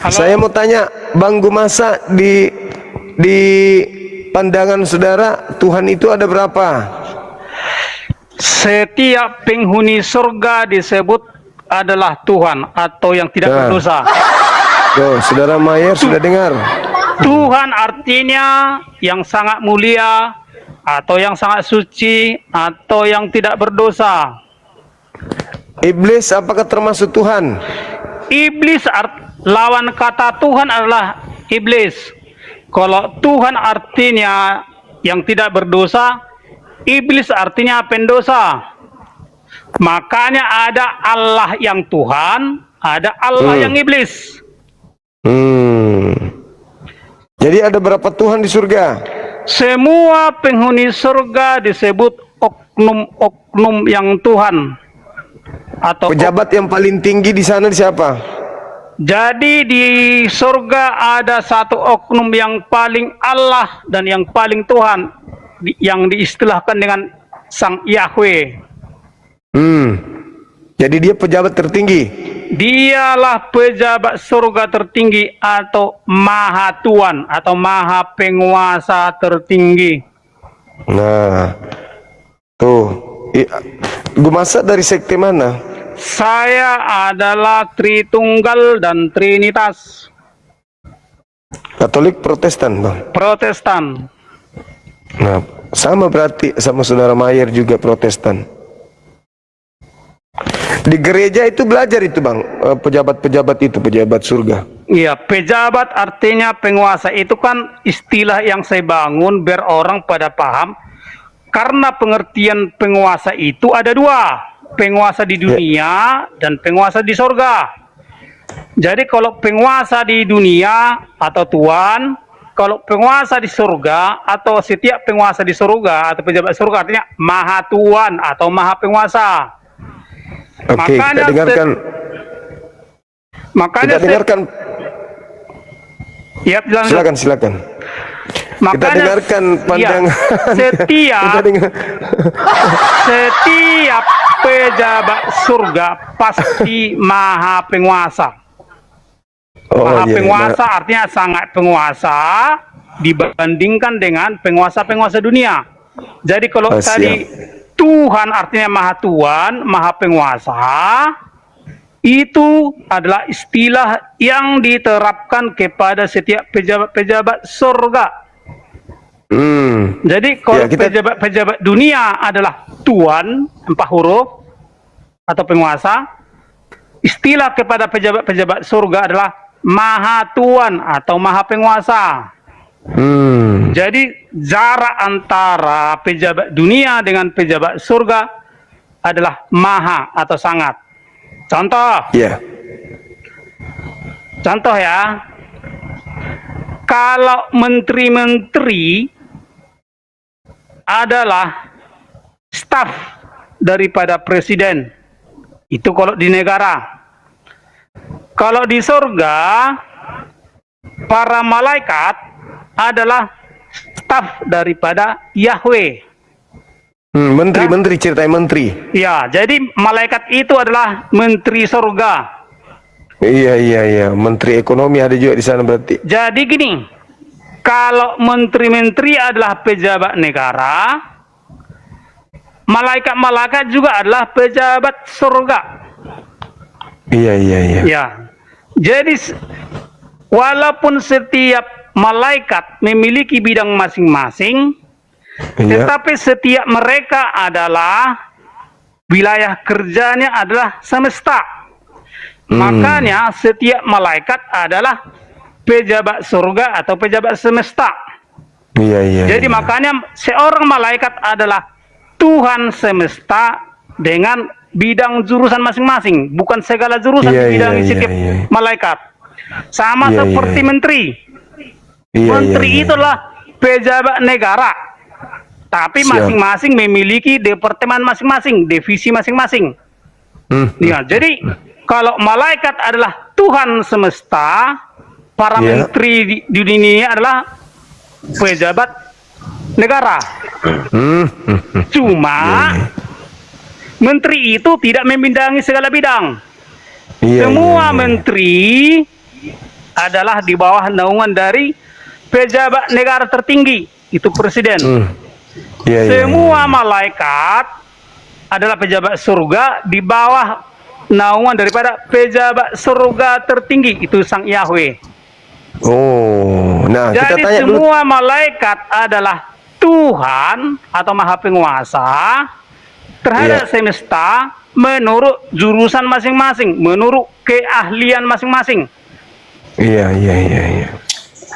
Halo. Saya mau tanya, Bang Gumasa, di pandangan saudara, Tuhan itu ada berapa? Setiap penghuni surga disebut adalah Tuhan atau yang tidak berdosa. Tuh, saudara Mayer sudah dengar. Tuhan artinya yang sangat mulia atau yang sangat suci atau yang tidak berdosa. Iblis apakah termasuk Tuhan? Iblis lawan kata Tuhan adalah iblis. Kalau Tuhan artinya yang tidak berdosa, iblis artinya pendosa. Makanya ada Allah yang Tuhan, ada Allah yang iblis. Jadi ada berapa Tuhan di surga? Semua penghuni surga disebut oknum-oknum yang Tuhan. Atau Pejabat yang paling tinggi di sana siapa? jadi di surga ada satu oknum yang paling Allah dan yang paling Tuhan, yang diistilahkan dengan Sang Yahweh. Jadi dia pejabat tertinggi. Dialah pejabat surga tertinggi atau Maha Tuan atau Maha Penguasa tertinggi. Nah, tuh. Gumasa dari sekte mana? Saya adalah Tritunggal dan Trinitas. Katolik, Protestan, Bang. Protestan. Nah, sama berarti sama saudara Mayer juga Protestan. Di gereja itu belajar itu, Bang, pejabat-pejabat itu, pejabat surga. Iya, pejabat artinya penguasa. Itu kan istilah yang saya bangun biar orang pada paham. Karena pengertian penguasa itu ada dua. Penguasa di dunia dan penguasa di surga. Jadi kalau penguasa di dunia atau tuan, kalau penguasa di surga atau setiap penguasa di surga atau pejabat surga artinya Maha Tuan atau Maha Penguasa. Oke, kita dengarkan. Makanya kita dengarkan. Ya, silakan. Makanya, kita dengarkan pandangan. Ya, setiap pejabat surga pasti Maha Penguasa. Maha Penguasa artinya sangat penguasa dibandingkan dengan penguasa-penguasa dunia. Jadi kalau tadi Tuhan artinya Maha Tuan, Maha Penguasa, itu adalah istilah yang diterapkan kepada setiap pejabat-pejabat surga. Jadi kalau pejabat-pejabat dunia adalah Tuan, 4 huruf, atau penguasa, istilah kepada pejabat-pejabat surga adalah Maha Tuan atau Maha Penguasa. Jadi jarak antara pejabat dunia dengan pejabat surga adalah maha atau sangat. Contoh. Contoh ya. Kalau menteri-menteri adalah staf daripada presiden. Itu kalau di negara. Kalau di surga, para malaikat adalah staf daripada Yahweh. Menteri, ceritain menteri. Ya, jadi malaikat itu adalah menteri surga. Iya. Menteri ekonomi ada juga di sana berarti. Jadi gini, kalau menteri-menteri adalah pejabat negara, malaikat-malaikat juga adalah pejabat surga. Iya. Ya, jadi walaupun setiap malaikat memiliki bidang masing-masing, tetapi setiap mereka adalah wilayah kerjanya adalah semesta. Makanya setiap malaikat adalah pejabat surga atau pejabat semesta. Iya. Jadi makanya seorang malaikat adalah Tuhan semesta dengan bidang jurusan masing-masing, bukan segala jurusan di bidang setiap malaikat. Sama seperti menteri. Menteri itulah pejabat negara, tapi masing-masing memiliki departemen masing-masing, divisi masing-masing. Ya, jadi kalau malaikat adalah Tuhan semesta, para menteri di dunia adalah pejabat negara. Cuma menteri itu tidak membidangi segala bidang. Semua menteri adalah di bawah naungan dari pejabat negara tertinggi, itu presiden. Ya, ya, Semua malaikat adalah pejabat surga di bawah naungan daripada pejabat surga tertinggi, itu Sang Yahweh. Oh, nah kita Jadi tanya dulu. semua malaikat adalah Tuhan atau Maha Penguasa terhadap semesta menurut jurusan masing-masing, menurut keahlian masing-masing. Iya, iya, iya, iya.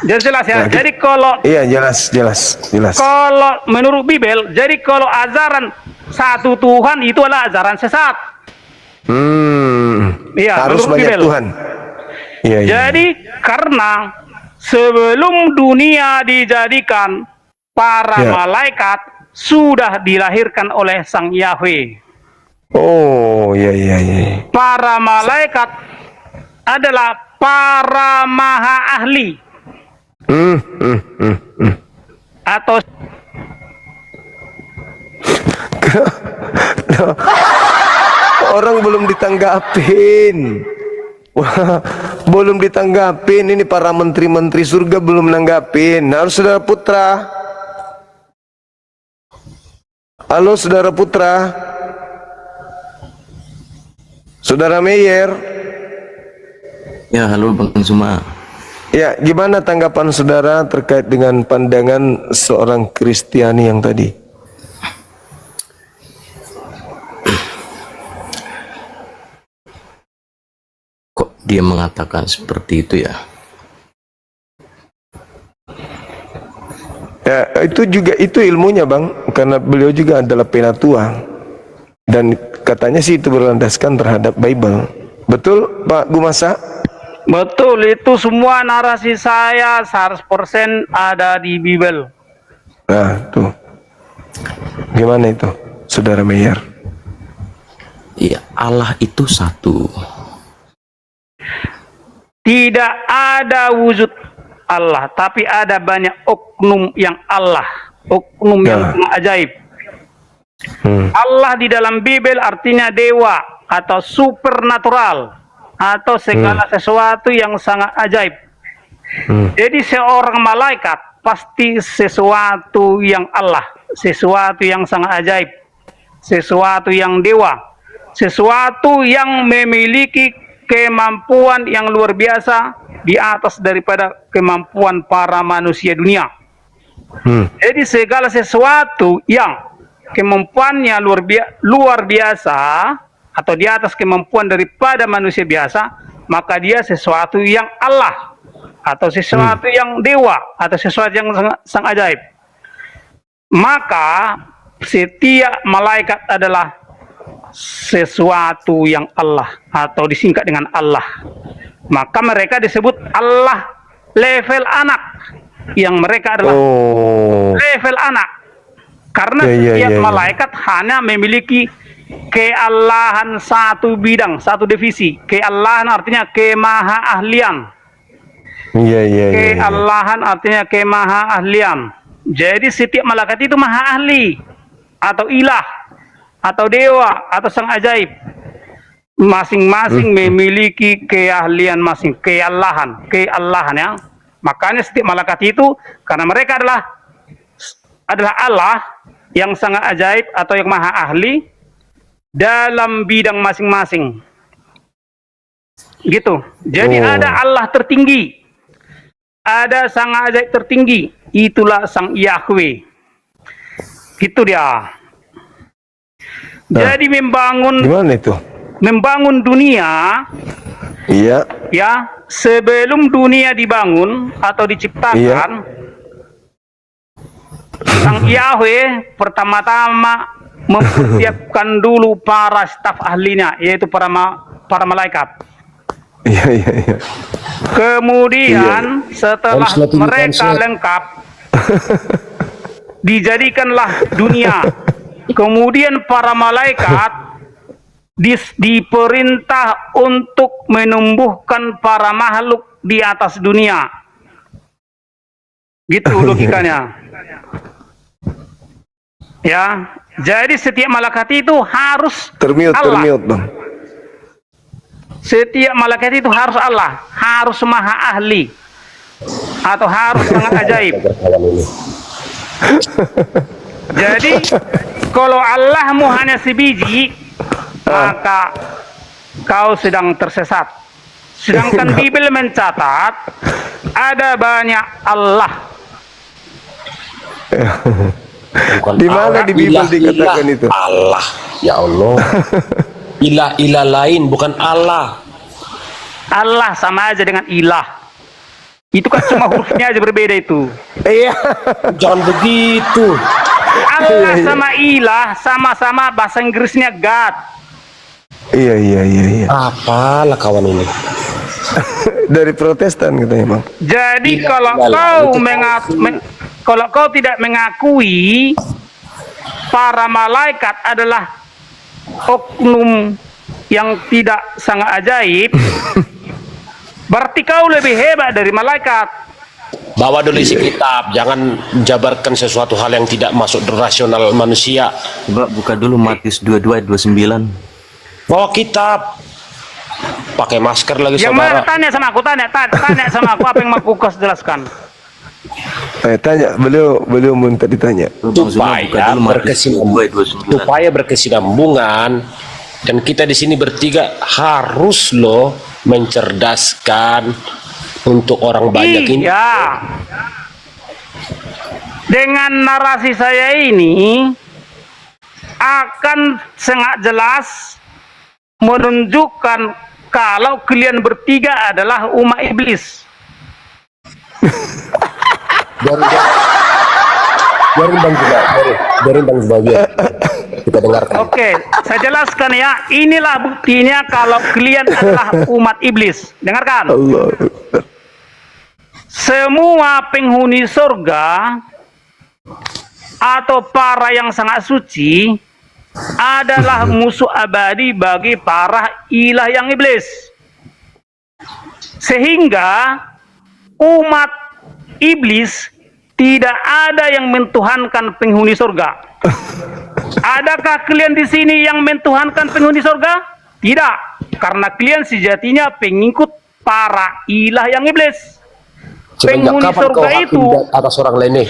Jadi jelas ya. Nah, Jadi kalau iya, jelas. kalau menurut Bible, jadi kalau ajaran satu Tuhan itu adalah ajaran sesat. Iya, Harus menurut banyak Bible. Tuhan. Iya, iya. Jadi karena sebelum dunia dijadikan, para Ya. malaikat sudah dilahirkan oleh Sang Yahweh. Oh, iya, iya, iya. Para malaikat adalah para maha ahli atau Orang belum ditanggapin. Wah, belum ditanggapin. Ini para menteri-menteri surga belum nanggapin. Harus saudara Putra. Halo saudara Putra. Saudara Meyer. Ya, halo Bang Suma. Ya, gimana tanggapan saudara terkait dengan pandangan seorang Kristiani yang tadi? Kok dia mengatakan seperti itu ya? Ya, itu ilmunya Bang, karena beliau juga adalah penatua. Dan katanya sih itu berlandaskan terhadap Bible. Betul Pak Gumasa? betul, itu semua narasi saya 100% ada di Bible. Nah, tuh. Gimana itu, Saudara Meyer? Iya, Allah itu satu. Tidak ada wujud Allah, tapi ada banyak oknum yang Allah, oknum yang ajaib. Allah di dalam Bible artinya dewa atau supernatural atau segala sesuatu yang sangat ajaib. Jadi seorang malaikat pasti sesuatu yang Allah, sesuatu yang sangat ajaib, sesuatu yang dewa, sesuatu yang memiliki kemampuan yang luar biasa di atas daripada kemampuan para manusia dunia. Jadi segala sesuatu yang kemampuannya luar biasa atau di atas kemampuan daripada manusia biasa, maka dia sesuatu yang Allah atau sesuatu yang dewa atau sesuatu yang sangat ajaib. Maka setiap malaikat adalah sesuatu yang Allah atau disingkat dengan Allah. Maka mereka disebut Allah level anak, yang mereka adalah level anak. Karena setiap malaikat hanya memiliki keallahan satu bidang, satu divisi. Keallahan artinya kemahaahlian. Keallahan artinya kemahaahlian. Jadi setiap malaikat itu maha ahli atau ilah atau dewa atau sang ajaib. Masing-masing memiliki keahlian masing, keallahan ya. Makanya setiap malaikat itu karena mereka adalah Allah yang sangat ajaib atau yang maha ahli dalam bidang masing-masing. Gitu. Jadi ada Allah tertinggi, ada sang ajaib tertinggi, itulah Sang Yahweh. Gitu dia. Jadi membangun dunia. Iya. Ya, sebelum dunia dibangun atau diciptakan, Sang Yahweh pertama-tama mempersiapkan dulu para staf ahlinya, yaitu para malaikat. Kemudian setelah mereka lengkap, dijadikanlah dunia. Kemudian para malaikat diperintah untuk menumbuhkan para makhluk di atas dunia. Gitu logikanya. Ya, jadi setiap malaikat itu harus Allah. Bang. setiap malaikat itu harus Allah, harus maha ahli, atau harus sangat ajaib. Jadi kalau Allahmu hanya sebiji, maka kau sedang tersesat. Sedangkan Bible mencatat ada banyak Allah. Bukan Di mana Allah, di Bible ilah, dikatakan ilah. itu? Allah, ya Allah. Ilah-ilah lain, bukan Allah. Allah sama aja dengan ilah. Itu kan cuma hurufnya aja berbeda itu. Iya. Jangan begitu. Allah sama ilah sama-sama bahasa Inggrisnya God. Iya. Apalah kawan ini? Dari Protestan katanya, Bang. Jadi Ilah, kalau ilah, kau itu kalau kau tidak mengakui para malaikat adalah oknum yang tidak sangat ajaib, berarti kau lebih hebat dari malaikat. Bawa dulu isi kitab, jangan jabarkan sesuatu hal yang tidak masuk rasional manusia. Coba buka dulu Matius 22 ayat 29. Bawa kitab. Pakai masker lagi Yang mana? saudara. Tanya sama aku, tanya sama aku apa yang mau aku jelaskan. Tanya, beliau minta ditanya. Bang Zuma, buka Supaya dulu Matius 22 ayat 29. supaya berkesinambungan, dan kita di sini bertiga harus loh mencerdaskan untuk orang banyak ini. Iya. Dengan narasi saya ini akan sangat jelas menunjukkan kalau kalian bertiga adalah umat iblis. Biarin Bang Zuma, biarin Bang Zuma, biar kita dengarkan. Oke, saya jelaskan ya. Inilah buktinya kalau kalian adalah umat iblis. Dengarkan. Allah. Semua penghuni surga atau para yang sangat suci adalah musuh abadi bagi para ilah yang iblis. Sehingga umat iblis tidak ada yang mentuhankan penghuni surga. Adakah kalian di sini yang mentuhankan penghuni surga? Tidak, karena kalian sejatinya pengikut para ilah yang iblis. Semenjak Penghuni kapan kau surga hakim itu atas orang lain nih?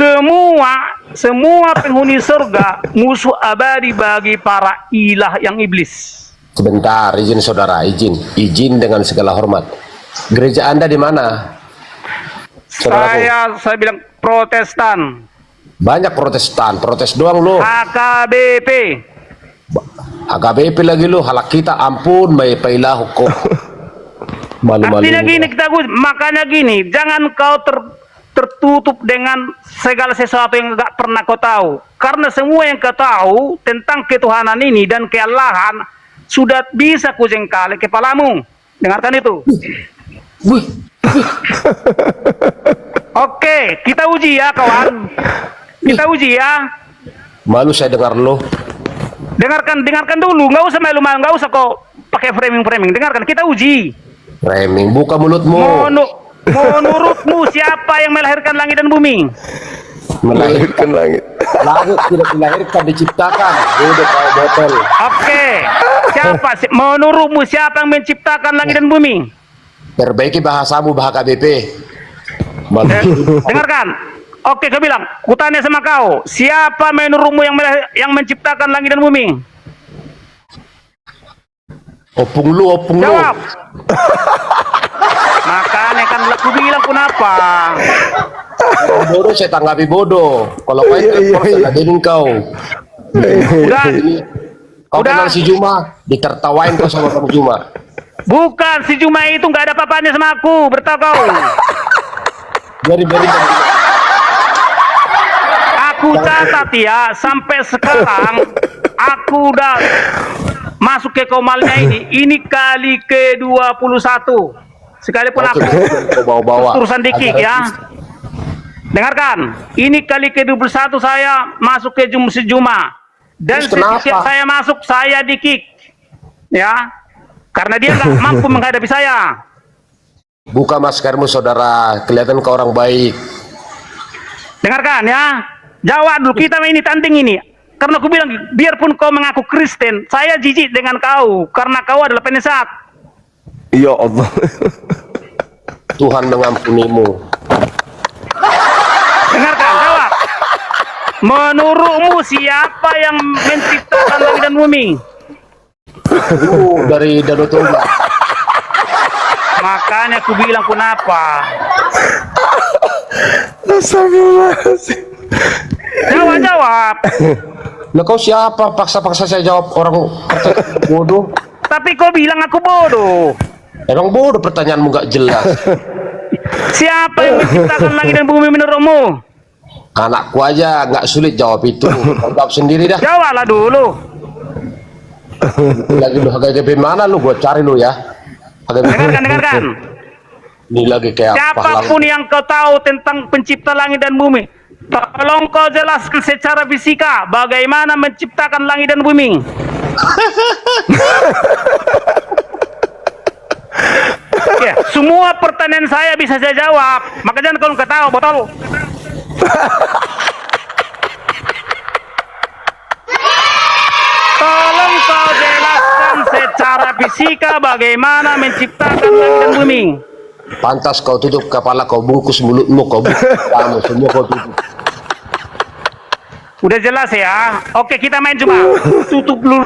semua penghuni surga musuh abadi bagi para ilah yang iblis. Sebentar, izin saudara, izin dengan segala hormat. Gereja Anda di mana? Saudaraku. Saya bilang Protestan, Banyak Protestan, protes doang lo. HKBP. HKBP lagi lo, halak kita ampun, may pailah hukum. Malu-malu. Artinya gini, makanya gini, jangan kau tertutup dengan segala sesuatu yang gak pernah kau tahu. Karena semua yang kau tahu tentang ketuhanan ini dan kealahan sudah bisa kujengkali kepalamu. Dengarkan itu. Wih, Oke, kita uji ya kawan. Kita uji ya. malu saya dengar lo. Dengarkan dulu, nggak usah malu-malu, nggak usah kok pakai framing. Dengarkan, kita uji. Reming, buka mulutmu. Menurutmu siapa yang melahirkan langit dan bumi? Melahirkan Langit. langit tidak dilahirkan, diciptakan. Udah kau botol. Oke, menurutmu siapa yang menciptakan langit dan bumi? Perbaiki bahasamu, bahasa KBP. Dengarkan. Oke, kau bilang, kutanya sama kau, siapa menurutmu yang menciptakan langit dan bumi? Opung lu. Jawab. Makanya kan aku bilang kenapa? Bodoh saya tanggapi bodoh. Kalau kau itu saya ladenin kau. Udah. Kau Udah. kenal si Juma, ditertawain kau sama Bang Juma. Bukan, si Juma itu nggak ada apa-apanya sama aku, bertahu kau. Biarin. Aku catat ya, sampai sekarang aku udah masuk ke komalnya ini kali ke-21. Sekalipun aku bawa-bawa terusan dikik ya. Dengarkan, ini kali ke-21 saya masuk ke Juma. Dan Terus kenapa? setiap saya masuk, saya dikik. Ya, karena dia nggak mampu menghadapi saya. Buka maskermu saudara, kelihatan kau orang baik. Dengarkan ya, jawab dulu, kita ini tanding ini. Karena aku bilang, biarpun kau mengaku Kristen, saya jijik dengan kau, karena kau adalah penyesat. Ya Allah. Tuhan mengampunimu. Dengarkan, jawab. Menurutmu siapa yang menciptakan langit dan bumi? Dari Danau Toba. Makanya aku bilang kenapa. Astagfirullahaladzim. Jawab. Nah kau siapa? Paksa-paksa saya jawab orang bodoh. Tapi kau bilang aku bodoh. Emang bodoh pertanyaanmu gak jelas. Siapa yang menciptakan langit dan bumi menurutmu? Anakku aja nggak sulit jawab itu. Kau jawab sendiri dah. Jawablah dulu. Lagi lu HGP mana lu? Gua cari lu ya. Dengarkan. Ini lagi kayak apa? Siapapun yang kau tahu tentang pencipta langit dan bumi, tolong kau jelaskan secara fisika bagaimana menciptakan langit dan bumi. Ya, semua pertanyaan saya bisa saya jawab. Maka jangan kau ketawa botol. Tolong kau jelaskan secara fisika bagaimana menciptakan langit dan bumi. Pantas kau tutup kepala, kau bungkus mulutmu, kau bungkus kamu semua kau tutup. Udah jelas ya. Oke, kita main cuma tutup dulu.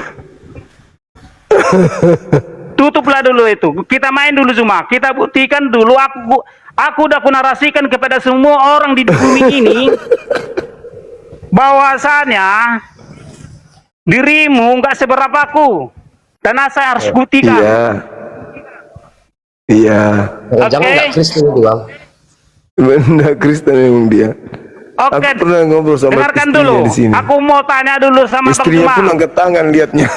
Tutuplah dulu itu. Kita main dulu cuma. Kita buktikan dulu. Aku udah narasikan kepada semua orang di bumi ini bahwasanya dirimu nggak seberapa aku. Dan saya harus buktikan. Iya. Jangan nggak Kristen itu bang. Benda Kristen memang dia. Oke, Aku pernah ngobrol sama dengarkan istrinya dulu. di sini. Aku mau tanya dulu sama Bang Istrinya Cuma. pun angkat tangan liatnya.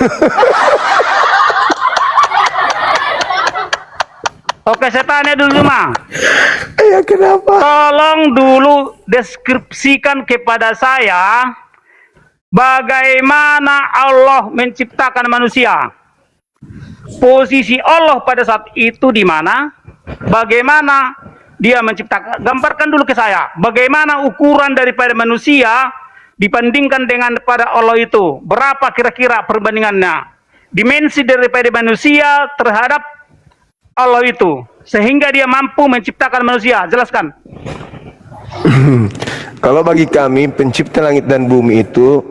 Oke, saya tanya dulu Cuma. Ya kenapa? Tolong dulu deskripsikan kepada saya bagaimana Allah menciptakan manusia. Posisi Allah pada saat itu di mana? Bagaimana dia menciptakan? Gambarkan dulu ke saya. Bagaimana ukuran daripada manusia dibandingkan dengan pada Allah itu? Berapa kira-kira perbandingannya? Dimensi daripada manusia terhadap Allah itu, sehingga dia mampu menciptakan manusia. Jelaskan. Kalau bagi kami pencipta langit dan bumi itu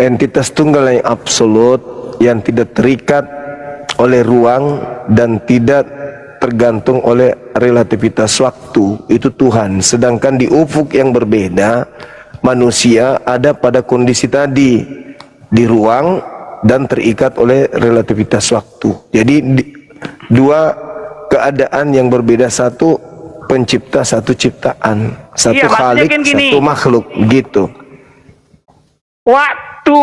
entitas tunggal yang absolut, yang tidak terikat oleh ruang dan tidak tergantung oleh relativitas waktu. Itu Tuhan. Sedangkan di ufuk yang berbeda, manusia ada pada kondisi tadi, di ruang dan terikat oleh relativitas waktu. Jadi dua keadaan yang berbeda, satu pencipta, satu ciptaan, satu khalik, satu makhluk, gitu. Waktu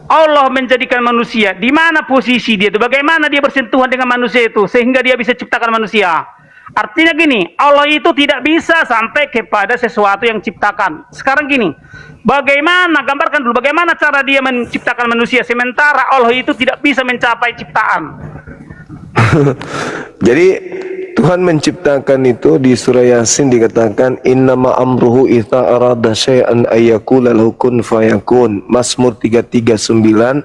Allah menjadikan manusia, di mana posisi dia itu? Bagaimana dia bersentuhan dengan manusia itu sehingga dia bisa ciptakan manusia? Artinya gini, Allah itu tidak bisa sampai kepada sesuatu yang ciptakan. Sekarang gini, bagaimana, gambarkan dulu bagaimana cara dia menciptakan manusia sementara Allah itu tidak bisa mencapai ciptaan. Jadi Tuhan menciptakan itu di surah Yasin dikatakan innama amruhu idza arada syai'an ayyakula lahu kun fayakun. Mazmur 339,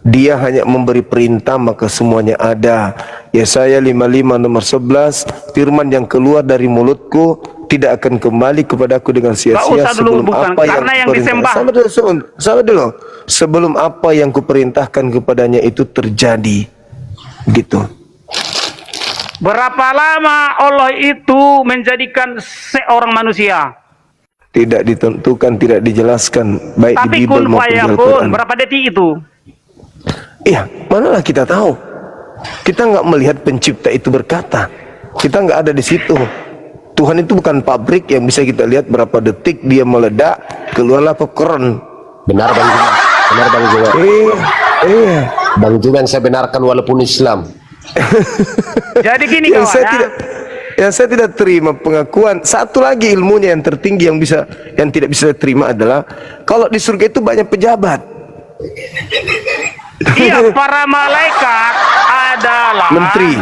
dia hanya memberi perintah maka semuanya ada. Yesaya 55 nomor 11, firman yang keluar dari mulutku tidak akan kembali kepadaku dengan sia-sia sebelum apa yang kuperintahkan. Sabar dulu. Sebelum apa yang kuperintahkan kepadanya itu terjadi. Gitu. Berapa lama Allah itu menjadikan seorang manusia? Tidak ditentukan, tidak dijelaskan baik tapi di Bible maupun di Al-Quran. Berapa detik itu? Iya, manalah kita tahu. Kita nggak melihat pencipta itu berkata. Kita nggak ada di situ. Tuhan itu bukan pabrik yang bisa kita lihat berapa detik dia meledak, keluarlah popcorn. Benar Bang Juman. Benar Bang Juman. Iya. Bang Juman saya benarkan walaupun Islam. Jadi gini yang kawan, yang saya tidak terima pengakuan satu lagi ilmunya yang tertinggi yang tidak bisa terima adalah kalau di surga itu banyak pejabat. Iya, para malaikat adalah menteri.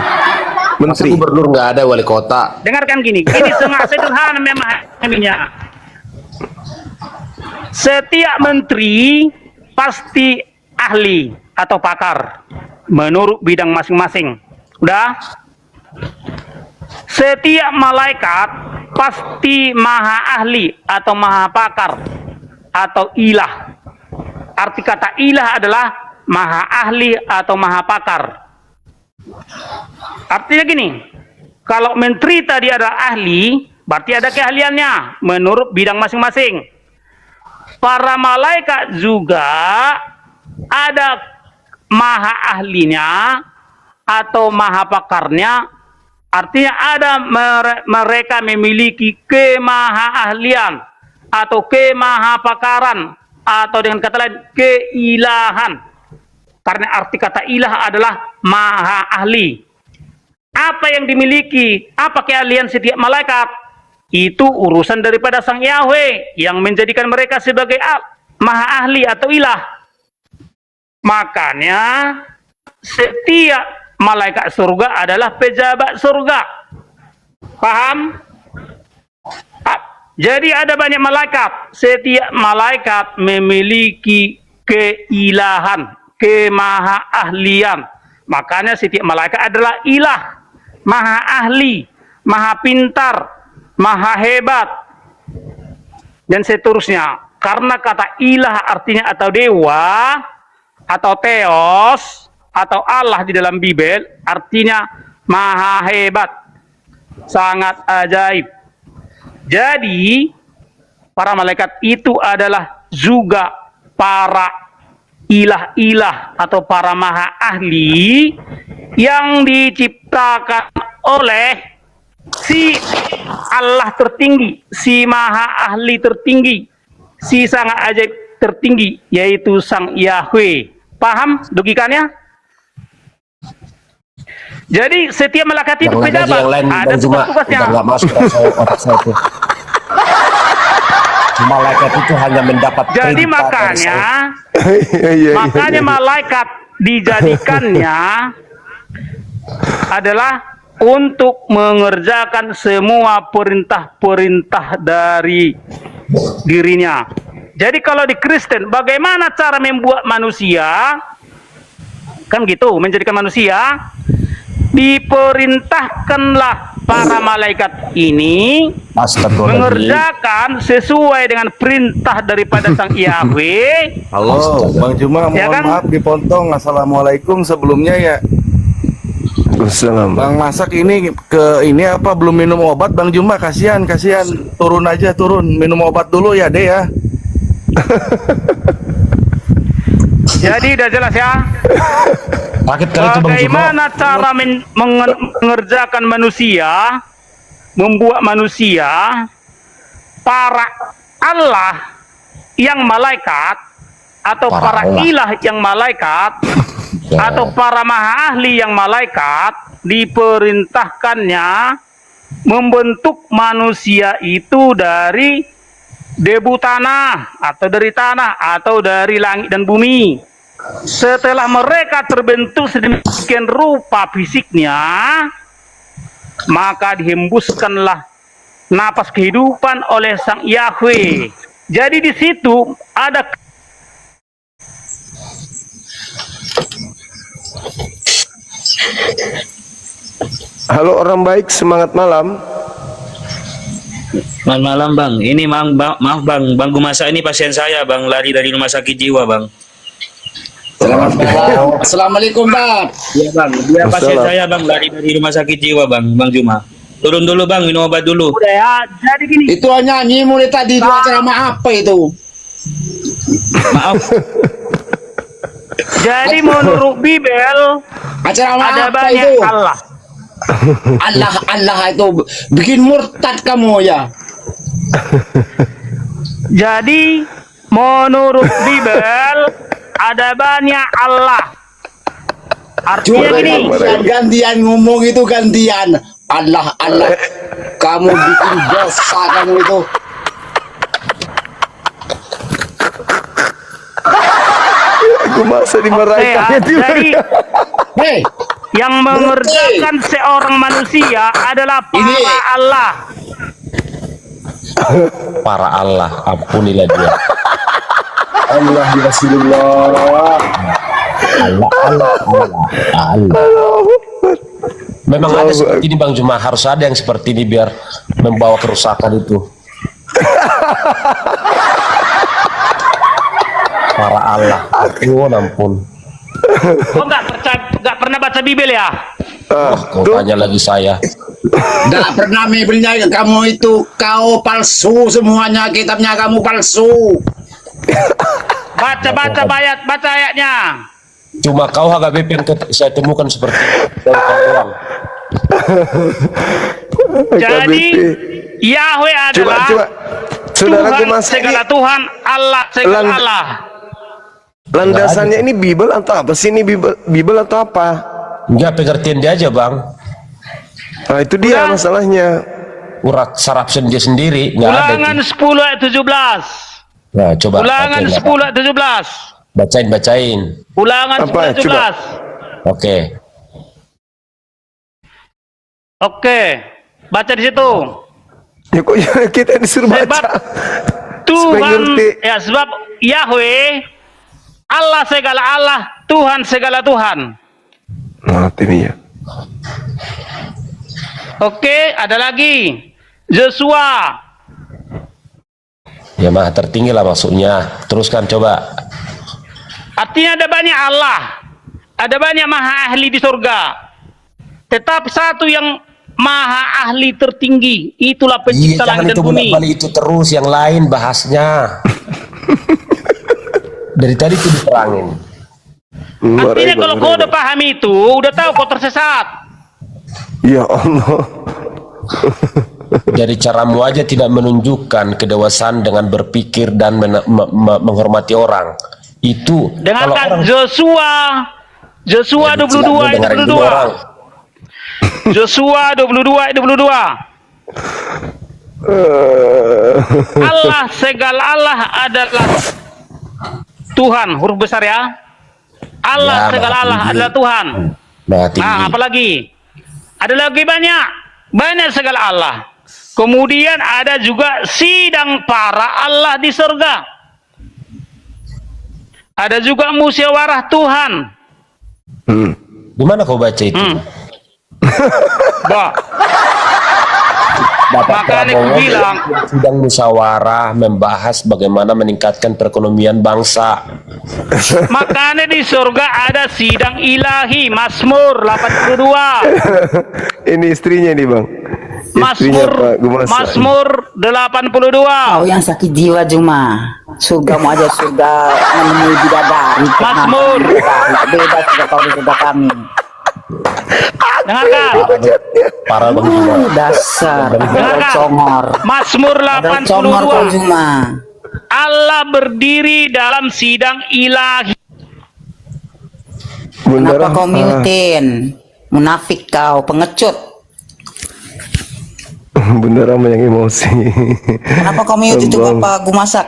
Gubernur nggak ada, wali kota. Dengarkan gini sangat sederhana memahaminya. Setiap menteri pasti ahli atau pakar menurut bidang masing-masing. Udah? Setiap malaikat pasti maha ahli atau maha pakar atau ilah. Arti kata ilah adalah maha ahli atau maha pakar. Artinya gini, kalau menteri tadi adalah ahli, berarti ada keahliannya menurut bidang masing-masing. Para malaikat juga ada maha ahlinya atau maha pakarnya. Artinya ada mereka memiliki kemahaahlian atau kemahapakaran atau dengan kata lain keilahan. Karena arti kata ilah adalah maha ahli. Apa yang dimiliki, apa keahlian setiap malaikat? Itu urusan daripada Sang Yahweh yang menjadikan mereka sebagai maha ahli atau ilah. Makanya setiap malaikat surga adalah pejabat surga. Paham? Jadi ada banyak malaikat. Setiap malaikat memiliki keilahan, kemahaahlian. Makanya setiap malaikat adalah ilah, maha ahli, maha pintar, maha hebat, dan seterusnya. Karena kata ilah artinya atau dewa, atau theos, atau Allah di dalam Bible artinya maha hebat, sangat ajaib. Jadi para malaikat itu adalah juga para ilah-ilah atau para maha ahli yang diciptakan oleh si Allah tertinggi, si maha ahli tertinggi, si sangat ajaib tertinggi, yaitu Sang Yahweh. Paham logikanya? Jadi setiap malaikat itu pejabat, ada tugas-tugasnya. Nggak masuk otak saya itu. Malaikat itu hanya mendapat jadi makanya malaikat dijadikannya adalah untuk mengerjakan semua perintah-perintah dari dirinya. Jadi kalau di Kristen, bagaimana cara membuat manusia? Kan gitu, menjadikan manusia. Diperintahkanlah para malaikat ini mengerjakan sesuai dengan perintah daripada Sang Yahweh. Halo, Bang Juma, mohon maaf dipotong. Assalamualaikum sebelumnya ya. Wassalam. Bang Masak ini ini apa belum minum obat Bang Juma? Kasihan. Turun aja, minum obat dulu ya, Deh ya. Jadi udah jelas ya. Bagaimana cara mengerjakan manusia, membuat manusia, para Allah yang malaikat, atau para ilah yang malaikat, atau para maha ahli yang malaikat, diperintahkannya membentuk manusia itu dari debu tanah, atau dari tanah, atau dari langit dan bumi. Setelah mereka terbentuk sedemikian rupa fisiknya, maka dihembuskanlah napas kehidupan oleh Sang Yahweh. Jadi di situ ada Halo orang baik, semangat malam. Selamat malam Bang. Ini maaf Bang Gumasa ini pasien saya Bang, lari dari rumah sakit jiwa Bang. Selamat malam. Assalamualaikum Bang. Iya Bang, dia pasien saya Bang, lari dari rumah sakit jiwa Bang Juma. Turun dulu Bang, minum obat dulu. udah ya, jadi gini. Itu nyanyi mulai tadi itu acara apa itu? Maaf. Jadi menurut Bible Acara ada apa banyak itu? Allah. Allah itu bikin murtad kamu ya. Jadi menurut Bible ada banyak Allah. Artinya Coba gini, gantian ngomong itu gantian. Allah. Kamu bikin dosa kamu itu. Aku masa dimarahin jadi Hei, yang mengerjakan seorang manusia adalah para Allah. para Allah, ampunilah dia. Allah ya Rasulullah. Allah. Memang ada seperti ini Bang Juma, harus ada yang seperti ini biar membawa kerusakan itu. Para Allah, ampun. Kau nggak pernah baca Bibel ya? Kau tanya lagi saya. Tidak pernah Bibelnya kamu itu, kau palsu semuanya, kitabnya kamu palsu. Baca ayatnya. Cuma kau HKBP yang saya temukan seperti itu. Jadi Yahweh adalah Coba, saudara Tuhan Gumas, segala ini Tuhan, Allah segala Lang- Allah. landasannya ini Bible atau apa sih ini Bible atau apa? Enggak, pengertian dia aja Bang. Nah, itu dia Udah. masalahnya. Urak saraf dia sendiri nggak ada Ulangan itu. 10 ayat 17. Nah coba Ulangan oke, 10 ayat 17. bacain. Ulangan Apa? 10 ayat 17. Oke. Oke. Baca di situ. Ya kok kita disuruh Sebab baca? Supaya Tuhan ngerti. ya sebab Yahweh Allah segala Allah, Tuhan segala Tuhan. Nah, ini ya. Oke, ada lagi. Yosua. Ya mah tertinggi lah maksudnya. Teruskan coba. Artinya ada banyak Allah. Ada banyak maha ahli di surga. Tetap satu yang maha ahli tertinggi. Itulah pencipta langit dan bumi. Balik itu terus yang lain bahasnya. Dari tadi itu diterangin. Artinya kalau kau udah paham itu, udah tahu kau tersesat. Ya Allah. Dari caramu aja tidak menunjukkan kedewasaan dengan berpikir dan menghormati orang. Itu kalau Dengarkan orang Yosua 22 ayat 22. Yosua 22 ayat 22. Allah segala Allah adalah Tuhan, huruf besar ya. Allah Ya, segala Maha Allah Tinggi. adalah Tuhan. Maha Tinggi. Nah, apalagi? Ada lagi banyak segala Allah. Kemudian ada juga sidang para Allah di surga. Ada juga musyawarah Tuhan. Di mana kau baca itu? Bah, Bapak makanya aku Prabowo bilang, sedang musyawarah membahas bagaimana meningkatkan perekonomian bangsa. makanya di surga ada sidang ilahi, Mazmur 82. Ini istrinya nih bang. Istrinya Pak Gumasa. Mazmur 82. Kau yang sakit jiwa Juma, surgamu aja surga menemui bidadari. Mazmur. Beda juga kau di surga kami. Dengarkan. Para bang Juma. Dasar Dengarkan. congor. Mazmur Ada congor kau 82. Juma. Allah berdiri dalam sidang ilahi. Bener, Kenapa kau mutin? Munafik kau, pengecut. bener sama yang emosi. Kenapa kau mute itu Bang. Bapak Gumasak?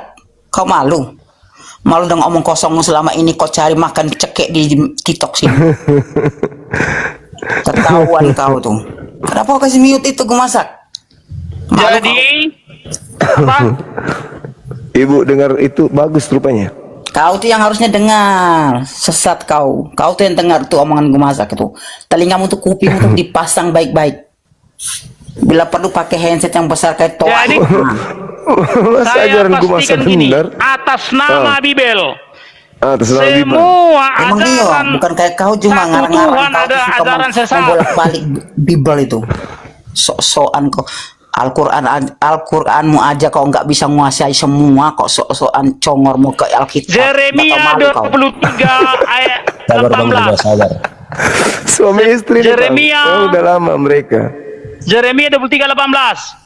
Kau malu? Malu dengan omong kosongmu selama ini kau cari makan cekek di TikTok sini. Ketahuan kau tuh. Kenapa kau kasih mute itu Gumasak? Malu Jadi kau. apa? Ibu dengar itu bagus rupanya. Kau tuh yang harusnya dengar. Sesat kau. Kau tuh yang dengar tuh omongan Gumasak itu. Telingamu tuh kupingmu tuh dipasang baik-baik. Bila perlu pakai handset yang besar kayak toa. Jadi, Mas Saya ajaran Gumasa pastikan gini, benar. atas nama Bibel, Atas nama Bibel. semua Emang iya, ajaran bukan kayak kau cuma satu ngarang-ngarang. Tuhan Kau ada tuh suka ajaran sesat. membolak-balik Bible itu. Sok-sokan kau. Al-Quranmu aja kau nggak bisa menguasai semua, kok sok-sokan congormu ke Alkitab. Jeremia Nggak tahu malu kau. 23 ayat Sabar bang Juma, 18. sabar. Suami istri nih, Bang. Jeremia. Oh, udah lama mereka. Jeremia 23 18.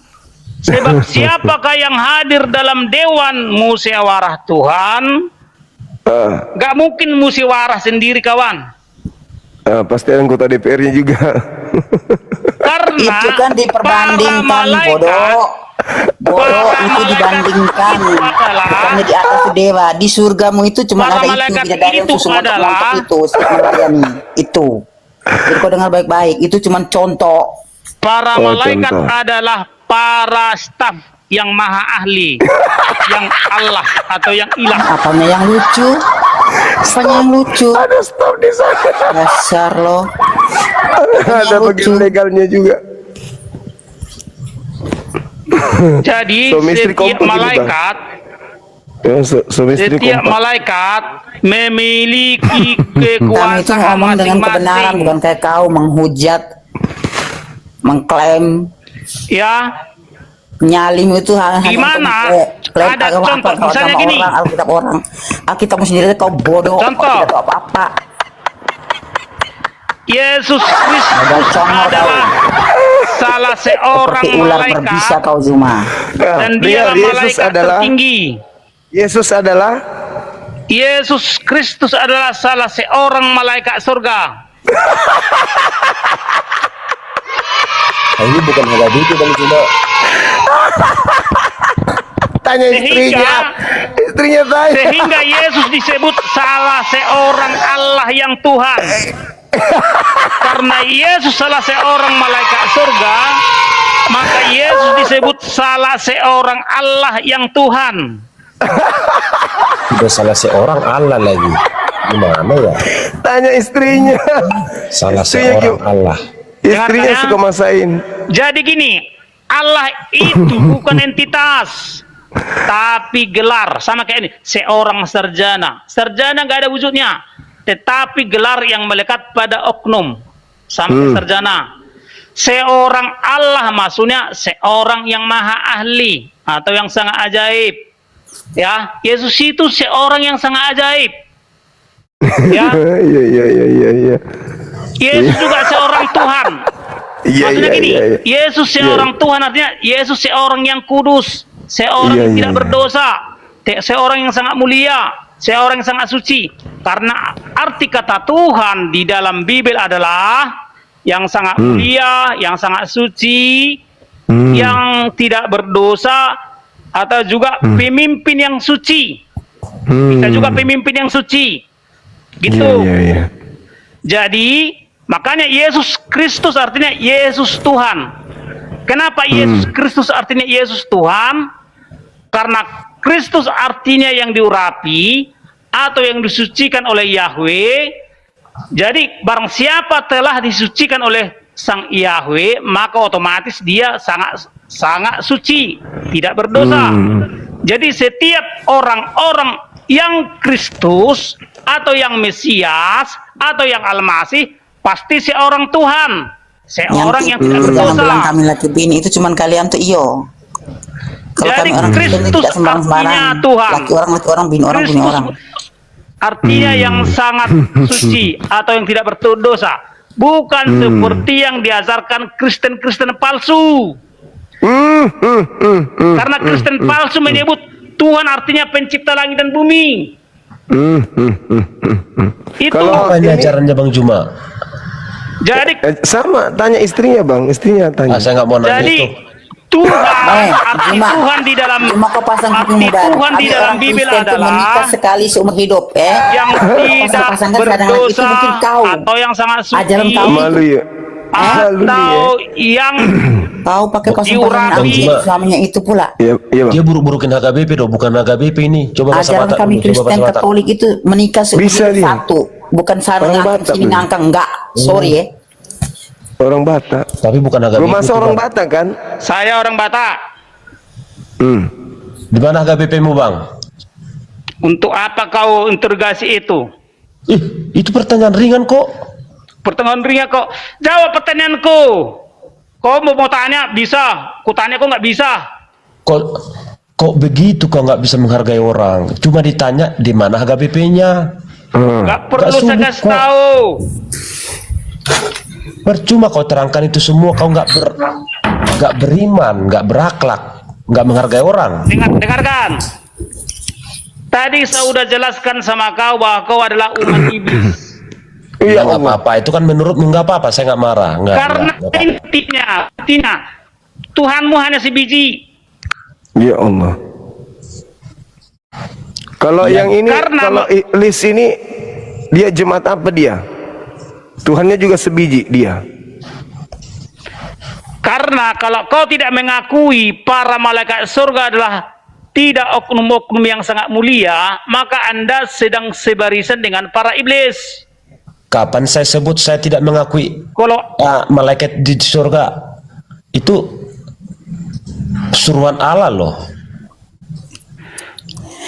Sebab siapakah yang hadir dalam dewan musyawarah Tuhan? Gak mungkin musyawarah sendiri kawan. Pasti ada anggota DPR-nya juga. Karena Itu kan diperbandingkan para malaikat, bodoh. Bodoh para itu malaikat dibandingkan. itu adalah- Bukannya di atas itu dewa. Di surgamu itu cuma Para ada itu malaikat bidadari yang itu susu adalah- montok itu siap melayani. Itu. Jadi kau dengar baik-baik. Itu cuma contoh. para Oh, malaikat contoh. adalah para staf yang maha ahli, yang Allah atau yang ilah. Apanya yang lucu? Apanya yang lucu? Ada stop di sana. Dasar lo. Ada bagian legalnya juga. Jadi Suami istri setiap kompak ini, Bang. malaikat, Ya, suami istri setiap kompak. malaikat memiliki Kami itu kekuasaan ngomong dengan kebenaran, masing-masing. bukan kayak kau menghujat, mengklaim, Ya, nyalim itu hanya Gimana? klaim Ada agama contoh, apa, misalnya agama gini. orang, Alkitab orang. Alkitabmu sendiri kau bodoh, Contoh. kau tidak tahu apa-apa. Yesus Kristus congol adalah salah seorang Seperti ular berbisa malaikat kau Zuma. dan dia malaikat tertinggi. Yesus adalah Yesus Kristus adalah salah seorang malaikat surga. Ini bukan harga itu Bang Juma. tanya istrinya. Istrinya tanya. Sehingga Yesus disebut salah seorang Allah yang Tuhan. Karena Yesus salah seorang malaikat surga, maka Yesus disebut salah seorang Allah yang Tuhan. Udah salah seorang Allah lagi. Gimana ya? Tanya istrinya. Salah Istrinya seorang gimana? Allah. Istrinya Dengarkan ya. suka masain. Jadi gini, Allah itu bukan entitas, tapi gelar. Sama kayak ini, seorang sarjana. Sarjana nggak ada wujudnya, tetapi gelar yang melekat pada oknum. Sampai sarjana. Seorang Allah maksudnya seorang yang maha ahli atau yang sangat ajaib. Ya, Yesus itu seorang yang sangat ajaib. Ya, Iya. Yesus juga seorang Tuhan. Iya, Maksudnya iya, gini, iya, iya. Yesus seorang Tuhan artinya Yesus seorang yang kudus, seorang Iya, yang iya, tidak iya. berdosa, seorang yang sangat mulia, seorang yang sangat suci. Karena arti kata Tuhan di dalam Bible adalah yang sangat mulia, yang sangat suci, yang tidak berdosa, atau juga pemimpin yang suci. Kita juga pemimpin yang suci. Gitu. Iya. Jadi, makanya Yesus Kristus artinya Yesus Tuhan. Kenapa Yesus Kristus artinya Yesus Tuhan? Karena Kristus artinya yang diurapi atau yang disucikan oleh Yahweh. Jadi, barang siapa telah disucikan oleh Sang Yahweh, maka otomatis dia sangat suci, tidak berdosa. Jadi, setiap orang-orang yang Kristus atau yang Mesias atau yang Al-Masih pasti seorang Tuhan, seorang yang tidak Jangan bilang berdosa. kami laki bini, itu cuman kalian tuh iyo. Kalau Jadi kami orang Kristen Kristus tidak sembarang-sembarang. artinya Tuhan. Laki orang, bini orang, bini Kristus orang. artinya yang sangat suci atau yang tidak berdosa, bukan seperti yang diajarkan Kristen-Kristen palsu. Karena Kristen palsu menyebut Tuhan artinya pencipta langit dan bumi. Itu Kalau Apa ini ini- ajarannya Bang Juma? jadi Sama, tanya istrinya bang. Istrinya tanya. Saya nggak mau nanya jadi itu. Tuhan, arti Juma. Tuhan di dalam Cuma kau pasang arti kuping muda. Tuhan di Kami dalam orang Bible Kristen tuh menikah adalah sekali seumur hidup, yang tidak Pasang-pasangkan kadang-kadang itu berdosa mungkin kau. atau yang sangat Ajaran suci kau. Malu ya. Malu nih atau ya. yang Kau pakai pasang-pasang Diurapi. aku suaminya itu pula. Iya bang. Dia buruk-burukin HKBP dong, bukan HKBP ini. Coba bahasa Ajaran Batak kami dulu, coba Kristen bahasa Batak. Katolik itu menikah seumur Bisa hidup dia. satu, bukan sarang Orang ngangkang Batak sini dia. ngangkang enggak. Sorry ya. Orang Batak. Tapi bukan HKBP. Lu masa itu, orang Bang. Batak kan? saya orang Batak. Di mana HKBP-mu Bang? Untuk apa kau interogasi itu? Itu pertanyaan ringan kok. Pertengahan ringnya kok jawab pertanyaanku. Kau mau tanya bisa, ku tanya kok nggak bisa. Kok begitu kok nggak bisa menghargai orang? Cuma ditanya di mana HKBP-nya. Nggak perlu saya sulit kasih kok. tahu. Percuma kau terangkan itu semua, kau nggak beriman, nggak berakhlak, nggak menghargai orang. Dengarkan. Tadi saya udah jelaskan sama kau bahwa kau adalah umat iblis. Iya Nggak Allah. apa-apa, itu kan menurutmu nggak apa-apa, saya nggak marah. Karena Nggak. intinya Tuhanmu hanya sebiji. Ya Allah. Kalau yang ini, Karena- kalau Lis ini, dia jemaat apa dia? Tuhannya juga sebiji dia. Karena kalau kau tidak mengakui para malaikat surga adalah tidak oknum-oknum yang sangat mulia, maka Anda sedang sebarisan dengan para iblis. Kapan saya sebut saya tidak mengakui Kalau malaikat di surga? Itu suruhan Allah loh.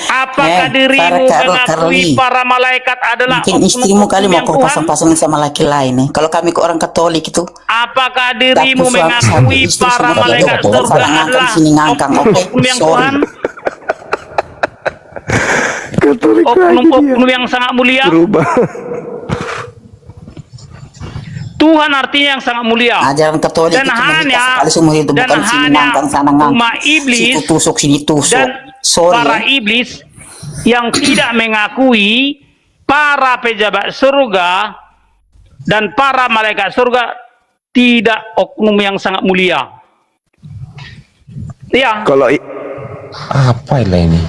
apakah dirimu mengakui para malaikat adalah Mungkin istrimu kali mau kau Tuhan? pasang-pasangin sama laki lain nih. Kalau kami ke orang Katolik itu, Apakah dirimu dapur mengakui istri para sudah malaikat ada, surga salah ngangkang adalah sini ngangkang, oke, oknum yang sorry. Tuhan? Katolik lagi dia. Oknum yang sangat mulia. Berubah. Tuhan artinya yang sangat mulia. Ajaran Katolik Dan itu cuma hanya- nikah sekali seumur hidup, dan bukan sini hanya ngangkang sana ngangkang, umat iblis situ tusuk sini tusuk. Dan Sorry para ya. iblis yang tidak mengakui para pejabat surga dan para malaikat surga tidak oknum yang sangat mulia. Ya, Kalau Apa ini?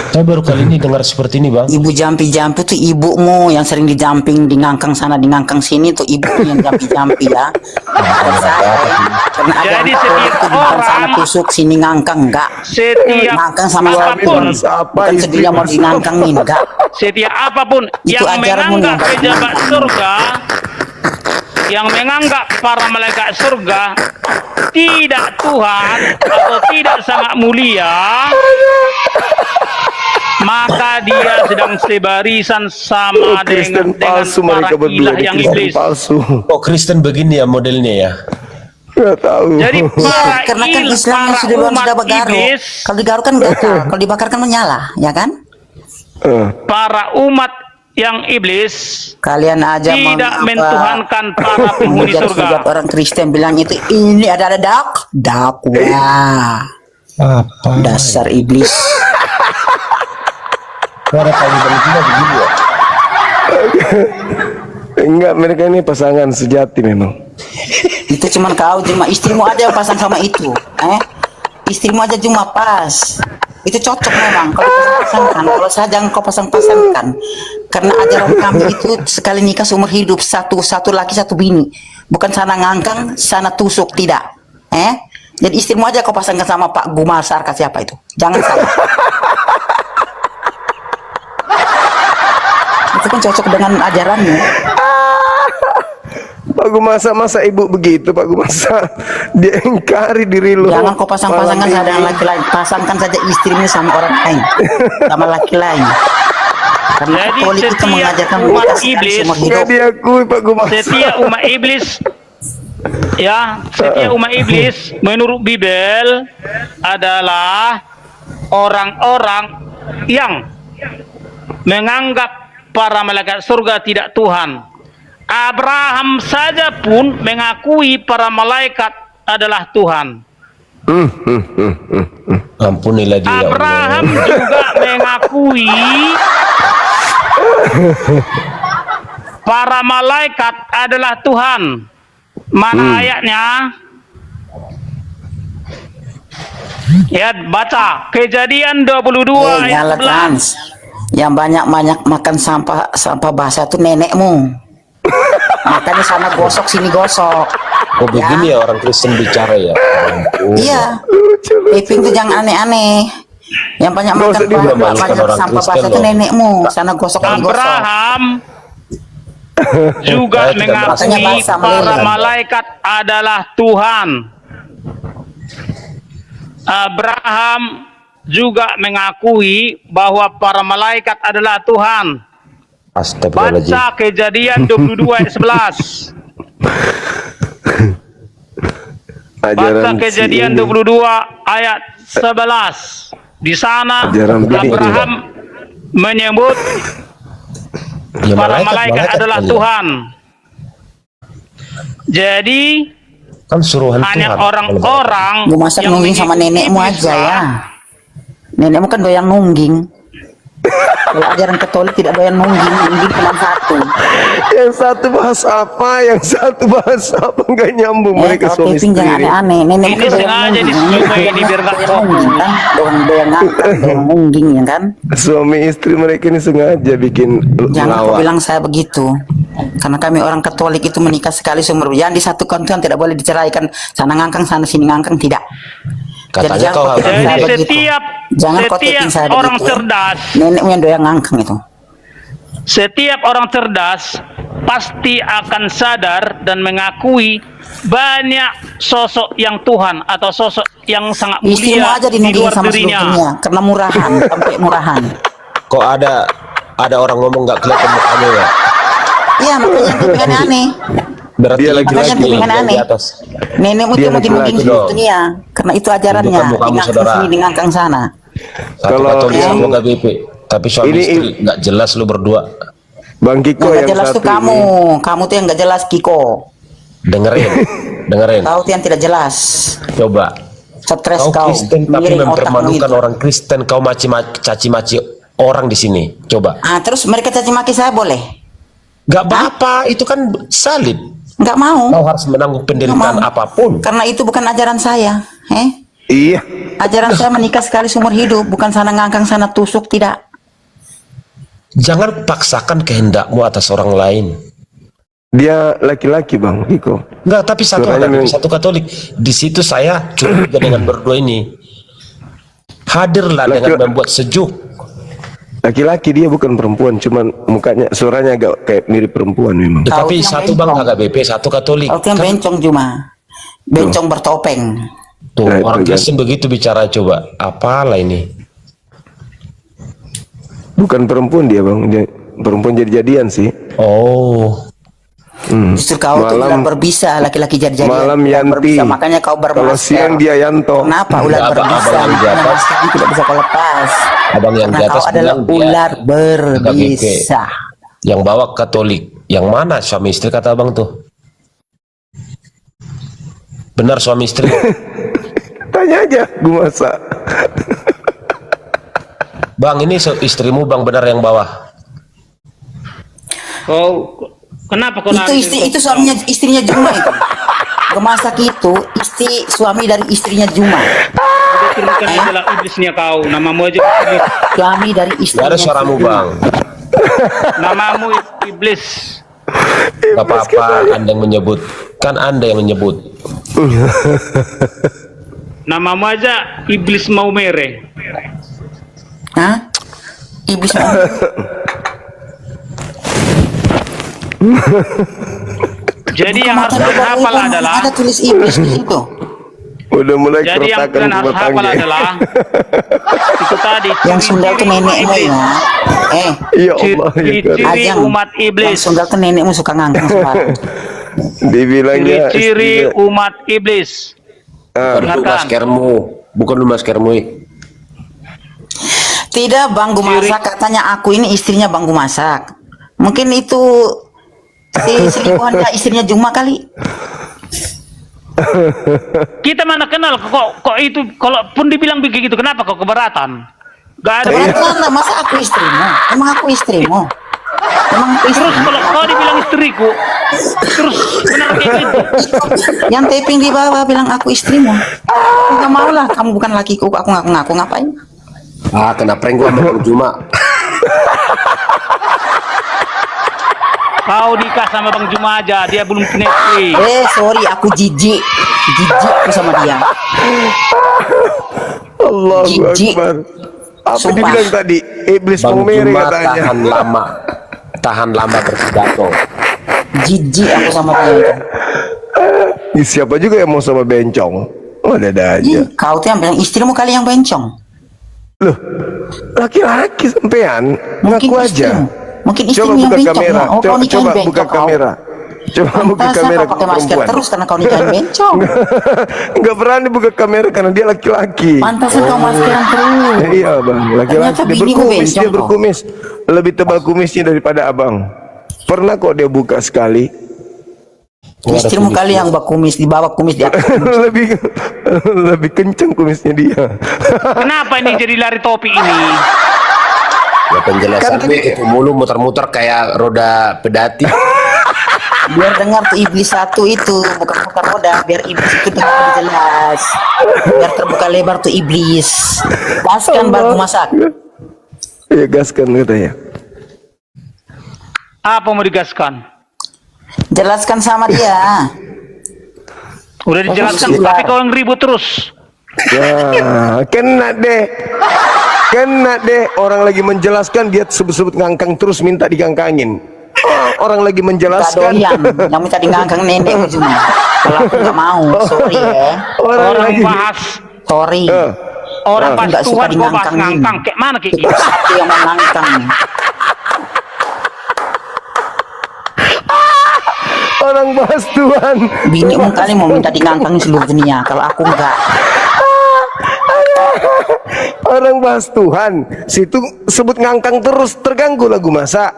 Saya baru kali ini dengar seperti ini, Bang. Ibu jampi-jampi tuh ibumu yang sering dijamping, di ngangkang sana, di ngangkang sini tuh ibumu yang jampi-jampi ya. Bukan saya, ya. Karena ada Jadi yang setiap itu di sana orang- tusuk sini ngangkang enggak. setiap Ngangkang sama apapun, bukan sedihnya mau dinangkangin enggak. setiap apapun Itu yang ajaranmu menganggap yang pejabat surga, yang menganggap para malaikat surga tidak Tuhan atau tidak sangat mulia, maka dia sedang sebarisan sama Kristen dengan palsu para mereka berdua ilah ini, yang Kristen iblis. palsu. Oh, Kristen begini ya modelnya ya. Nggak tahu. Jadi para Karena kan Islam yang para sudah luar umat sudah bagaru. iblis, Kalau digaru kan gatal, kalau dibakar kan menyala, ya kan? para umat yang iblis Kalian aja tidak mentuhankan para penghuni surga. Orang Kristen bilang itu ini ada dakwah. Dasar iblis. Ada Taliban juga begini ya. Enggak, mereka ini pasangan sejati memang. Itu cuman kau, cuma istrimu aja yang pasang sama itu. Istrimu aja cuma pas. Itu cocok memang kalau pasang-pasangkan. Kalau saya jangan kau pasang-pasangkan. Karena ajaran kami itu sekali nikah seumur hidup, satu laki satu bini. Bukan sana ngangkang, sana tusuk, tidak. Jadi istrimu aja kau pasangkan sama Pak Gumar Sarka siapa itu. Jangan salah. Itu kan cocok dengan ajarannya. Pak Gumasa, masa ibu begitu Pak Gumasa? Dia engkari diri lu. Jangan kau pasang-pasangkan saja dengan laki lain. Pasangkan saja istrimu sama orang lain, sama laki lain. Karena Jadi Katolik itu setiap mengajarkan umat menikah sekali iblis, seumur Nggak hidup. diakui Pak Gumasa. Setiap umat iblis, ya, setiap umat iblis menurut Bible adalah orang-orang yang menganggap para malaikat surga tidak Tuhan. Abraham saja pun mengakui para malaikat adalah Tuhan. Ampunilah dia. ya Abraham Allah. juga mengakui para malaikat adalah Tuhan. Mana ayatnya? Ya, baca Kejadian 22 ayat Nyala 11. Trans. Yang banyak makan sampah basah itu nenekmu. Makanya sana gosok sini gosok. Oh begini ya orang Kristen bicara ya. Ampun. Iya. Iping tuh jangan aneh-aneh. Yang banyak Nggak makan usah dimalukan banyak orang sampah Kristen basah itu loh. nenekmu. Sana gosok sini gosok. Abraham juga Saya tidak mengakui merasa. Makanya para meleleh. malaikat adalah Tuhan. Abraham juga mengakui bahwa para malaikat adalah Tuhan. Astagfirullahaladzim. Baca Kejadian 22 ayat 11. Baca Ajaran Kejadian si ini. 22 ayat 11. Di sana Ajaran bidik Abraham menyebut Ya, para malaikat adalah kan ya. Tuhan. Jadi Kan suruhan hanya Tuhan. orang-orang Gue masak yang nungging sama mengikuti nenekmu Isa aja ya. Nenekmu kan doyan nungging. Kalau ajaran Katolik tidak doyan nungging, nungging cuma satu. Yang satu bahas apa, yang satu bahas apa, nggak nyambung mereka Kalau suami taping istri. jangan aneh-aneh. Nenek Ini sengaja disumai ini biar nggak nungging kan, doyan ngangkat, doyan nungging ya kan. Suami istri mereka ini sengaja bikin Jangan kau lawak. bilang saya begitu. Karena kami orang Katolik itu menikah sekali seumur hidup. Yang disatukan Tuhan tidak boleh diceraikan. Sana ngangkang, sana sini ngangkang, tidak. Katanya jangan kau kau harus taping saya Jadi begitu. Jangan kau taping saya orang begitu. cerdas, Nenekmu yang doyan ngangkang itu. setiap orang cerdas pasti akan sadar dan mengakui banyak sosok yang Tuhan atau sosok yang sangat Istrimu mulia aja di dinuding luar sama seluruh dirinya. dunia karena murahan, sampai murahan. kok ada orang ngomong nggak kelihatan mukanya ya? Iya, makanya taping aneh-aneh. Berarti Dia ibu laki-laki. Makanya taping yang di aneh-aneh. atas. Nenekmu Dia itu mau dinuding laki-laki seluruh dong. dunia karena itu ajarannya. Bukan kamu, Ngangkang saudara. sini, di ngangkang sana. Satu Kalau- Katolik sama KBP. Tapi suami Ini- istri nggak jelas lu berdua. Bang Kiko Yang yang gak jelas satu tuh kamu. ini. Kamu tuh yang gak jelas, Kiko. Dengerin, dengerin. Kau tuh yang tidak jelas. Coba. Stres Kau kau. Kristen tapi Miring otakmu mempermalukan itu. orang Kristen. Kau caci maci orang di sini. Coba. Ah, terus mereka caci maki saya boleh? Gak apa-apa. Itu kan salib. Nggak mau. Kau harus menanggung penderitaan Nggak mau. apapun. Karena itu bukan ajaran saya. Iya. Ajaran saya menikah sekali seumur hidup. Bukan sana ngangkang, sana tusuk, tidak. Jangan paksakan kehendakmu atas orang lain. Dia laki-laki Bang Kiko. Enggak, tapi satu Suaranya ada memang- satu Katolik. Di situ saya curiga dengan berdua ini. Hadirlah dengan membuat sejuk. Laki-laki dia bukan perempuan, cuman mukanya suaranya agak kayak mirip perempuan memang. Tetapi yang satu Bang bencong. HKBP, satu Katolik. Kau tuh yang bencong cuma. Bencong bertopeng. Tuh, Nah, itu orang kan. Kristen begitu bicara, coba. Apalah ini? Bukan perempuan dia Bang, dia perempuan jadi-jadian sih. Oh, Justru kau tuh ular berbisa, laki-laki jadi-jadian. Malam Ular Yanti. berbisa, makanya kau Kalau bermasker. siang dia Yanto. Kenapa ular Abang- berbisa? abang yang di Makanya atas. masker ini tidak bisa kau lepas. abang yang di Karena atas kau adalah bilang dia ular HKBP. berbisa. Yang bawa Katolik. Yang mana suami istri kata abang tuh? Benar suami istri? Tanya aja, gue masak. Bang, ini istrimu Bang benar yang bawah. Kau kenapa kau Itu istri, itu suaminya, istrinya Juma itu. Gemasak itu istri suami dari istrinya Juma. Bukan adalah iblisnya kau, namamu aja iblis. Suami dari Gak istrinya. ada suaramu Juma. Bang. Namamu iblis. Gak apa-apa Anda yang menyebut. Kan Anda yang menyebut. Namamu aja iblis mau mere. Hah? Iblis mau. Jadi yang harus kalian hafal adalah ada tulis iblis di situ. Udah mulai jadi yang keretakan kalian harus rumah hafal tangga. adalah itu tadi Yang Sundal tuh nenekmu iblis. ya. Ya Allah, ya Karim. Ciri Ajang. umat Yang iblis. Sundal tuh nenekmu suka ngangkang sembarang. Dibilangnya Ciri istrinya- umat iblis. Ah, Bukan lu Dengarkan. maskermu. Bukan lu maskermu. Tidak, Bang Gumasak katanya aku ini istrinya Bang Gumasak. Mungkin itu si selingkuhannya istrinya Juma kali. Kita mana kenal kok itu kalau pun dibilang begitu kenapa kok keberatan? Gak ada. Keberatan lah, masa aku istrimu? Emang aku istrimu? Emang aku Terus istrimu? kalau kau dibilang istriku, terus benar kayak gitu. Yang taping di bawah bilang aku istrimu. Aku gak mau lah, kamu bukan lakiku, aku ngaku-ngaku ngapain? Ah, kena prank gua sama Bang Juma. Kau nikah sama Bang Juma aja, dia belum punya istri. Sorry, aku jijik. Jijik aku sama dia. Allahu Jijik. Akbar. Apa Sumpah. dibilang tadi? Iblis Bang mau mere Juma katanya. tahan lama berpidato. Jijik aku sama dia itu. Siapa juga yang mau sama bencong? Oh, ada aja. Ih, kau tuh yang bilang istrimu kali yang bencong. Loh, laki-laki sampean Mungkin ngaku aja. istrimu. Mungkin Coba istrimu yang buka bencong. kamera. Ya. Oh, kau Coba, nikahin coba bencong buka kau. kamera. Coba buka Pantasnya kamera kau pakai masker perempuan. terus karena kau nikahin bencong. Enggak berani buka kamera karena dia laki-laki. Pantasnya kau maskeran terus. Iya bang, laki-laki Ternyata dia binimu berkumis, bencong dia kok. berkumis. Lebih tebal kumisnya daripada abang. Pernah kok dia buka sekali. Istrimu kali yang kumis di bawah kumis di atas. lebih kenceng kumisnya dia. Kenapa ini jadi lari topi ini? Ya penjelasanmu itu mulu muter-muter kayak roda pedati. Biar dengar tuh iblis satu itu, bukan bukan roda, biar iblis itu dengar lebih jelas. Biar terbuka lebar tuh iblis. Gaskan baru masak. Ya gaskan katanya. Apa mau digaskan? Jelaskan sama dia. Udah dijelaskan, Sudah. tapi kau yang ribut terus. Ya, kena deh. Kena deh, orang lagi menjelaskan dia sebut-sebut ngangkang terus minta digangkangin. Orang lagi Gak menjelaskan. doyan, yang minta digangkang nenek cuma. Kalau aku nggak mau, sorry ya. Orang Orang lagi. bahas Sorry. orang Aku bahas nggak suka Tuhan, kau bahas digangkangin. ngangkang. Kayak mana kayak gitu? Aku yang mau ngangkang. Orang bahas Tuhan. Bini kali mau minta digangkang seluruh dunia. Kalau aku enggak. Orang bahas Tuhan. Situ sebut ngangkang terus, terganggu lagu masa.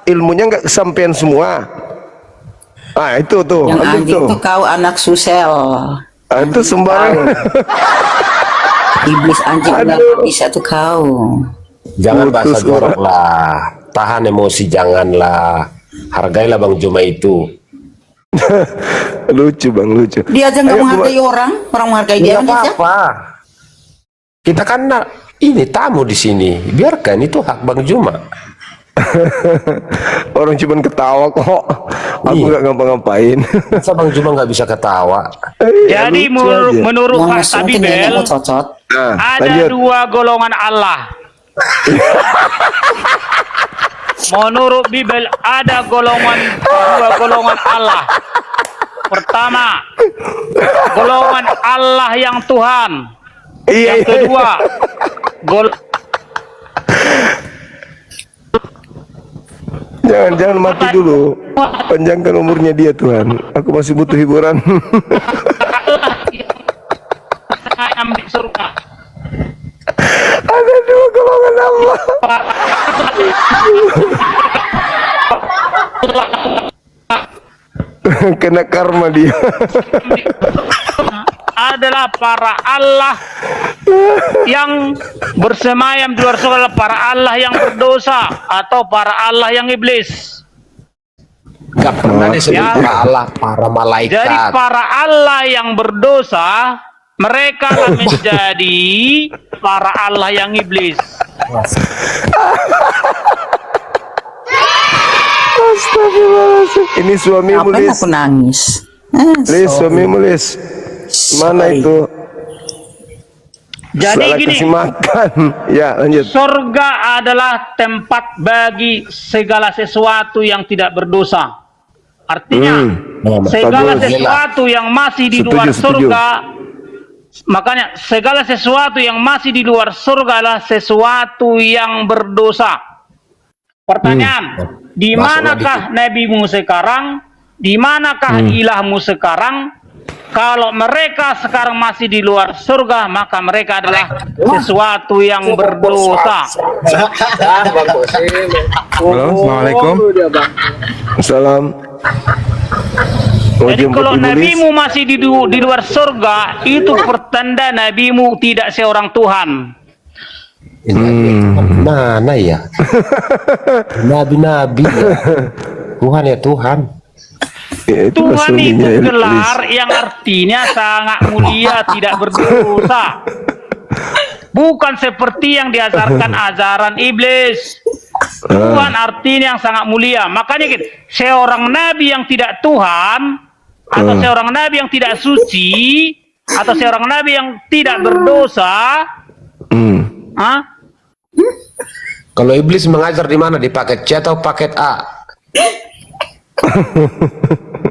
Ilmunya nggak kesampaian semua. Ah itu tuh. Yang Ambil anjing tuh kau anak susel. Ah, itu sembarang. Iblis anjing udah Aduh. bisa tuh kau. Jangan bahasa Putus jorok lah. Tahan emosi janganlah. Hargailah Bang Juma itu. Lucu bang, lucu. Dia aja nggak Ayo, menghargai orang menghargai dia Nggak aja. apa-apa. Kita kan ini tamu di sini. Biarkan itu hak Bang Juma. Orang cuman ketawa kok. Aku Iya. nggak ngapa-ngapain. Masa Bang Juma nggak bisa ketawa? Jadi Lucu aja. menurut Yang fakta musuh mungkin Bibel, nenekmu cocot. Nah, ada lanjut. dua golongan Allah. Menurut Bibel ada dua golongan Allah. Pertama, golongan Allah yang Tuhan. Iya, Yang kedua, jangan mati dulu. Panjangkan umurnya dia Tuhan. Aku masih butuh hiburan. ambil surga. Ada dua golongan Allah. Kena karma dia. Adalah para Allah yang bersemayam di luar surga, para Allah yang berdosa atau para Allah yang iblis. Gak pernah disebut Ya. para Allah, para malaikat. Jadi para Allah yang berdosa, mereka lah menjadi para Allah yang iblis. Astagfirullahaladzim. Ini suamimu Ngapain Lis. aku nangis? Lis, suamimu Lis. Mana Sorry. itu? Jadi Salah gini, kasih makan. Ya, lanjut. surga adalah tempat bagi segala sesuatu yang tidak berdosa. Artinya, segala bagus. sesuatu yang masih di Setuju, luar setuju. surga, makanya segala sesuatu yang masih di luar surga adalah sesuatu yang berdosa. Pertanyaan, di manakah nabimu sekarang? Di manakah ilahmu sekarang? Kalau mereka sekarang masih di luar surga, maka mereka adalah sesuatu yang berdosa. Halo, assalamualaikum. Salam. Mau Jadi jemput kalau Ibu Lis? nabimu masih di luar surga, itu pertanda nabimu tidak seorang Tuhan. Mana ya? Nabi-nabi ya. Tuhan ya Tuhan. Ya, itulah Tuhan itu suaminya, Lis. gelar yang artinya sangat mulia, tidak berdosa. Bukan seperti yang diajarkan ajaran iblis. Tuhan artinya yang sangat mulia. Makanya gitu, seorang nabi yang tidak Tuhan, atau seorang nabi yang tidak suci, atau seorang nabi yang tidak berdosa, Kalau iblis mengajar di mana? Di paket C atau paket A?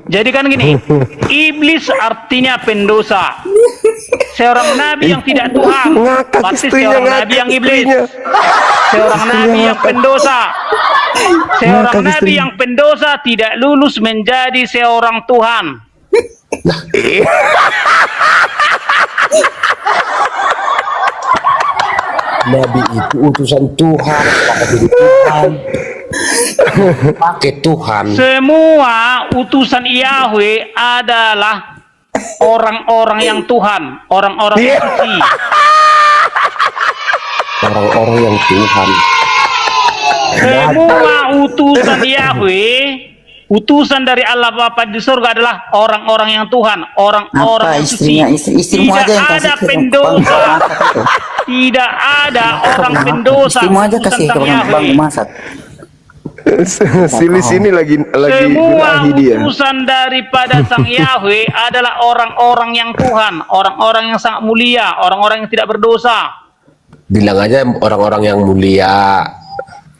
jadi kan gini, iblis artinya pendosa. Seorang nabi yang tidak Tuhan, Ngakak pasti istrinya, seorang ngakak nabi yang iblis. istrinya. Seorang nabi yang pendosa. Seorang Ngakak nabi istrinya. yang pendosa tidak lulus menjadi seorang Tuhan. Nabi itu utusan Tuhan, pakai jadi Tuhan, pakai Tuhan. Semua utusan Yahweh adalah orang-orang yang Tuhan, orang-orang yang suci. Orang-orang yang Tuhan. Semua utusan Yahweh, utusan dari Allah Bapa di surga adalah orang-orang yang Tuhan, orang-orang Apa yang suci. istrinya, istrimu Tidak aja yang ada kasih ke pendosa, tidak ada orang pendosa. Istrimu aja utusan kasih ke sang bang Yahweh. masak. Sili sini lagi Semua birahi dia. utusan daripada sang Yahweh adalah orang-orang yang Tuhan, orang-orang yang sangat mulia, orang-orang yang tidak berdosa. Bilang aja orang-orang yang mulia,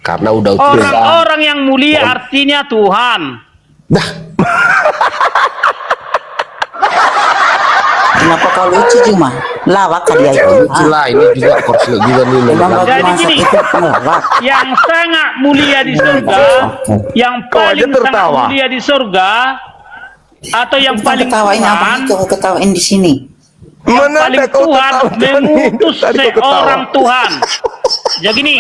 karena udah utusan. Orang-orang yang mulia artinya Tuhan. Dah, Kenapa kau lucu cuma? Lawak kali ya itu. itulah ini juga kursi juga nih. Memang bang Jadi masak gini. itu lawak. Yang sangat mulia di surga, yang paling aja tertawa. sangat mulia di surga, atau yang Bukan paling ketawain apa Tuhan, itu kau ketawain di sini. yang paling ada kau Tuhan ketawa, Tony? mengutus Tadi kau ketawa. seorang Tuhan. Jadi gini,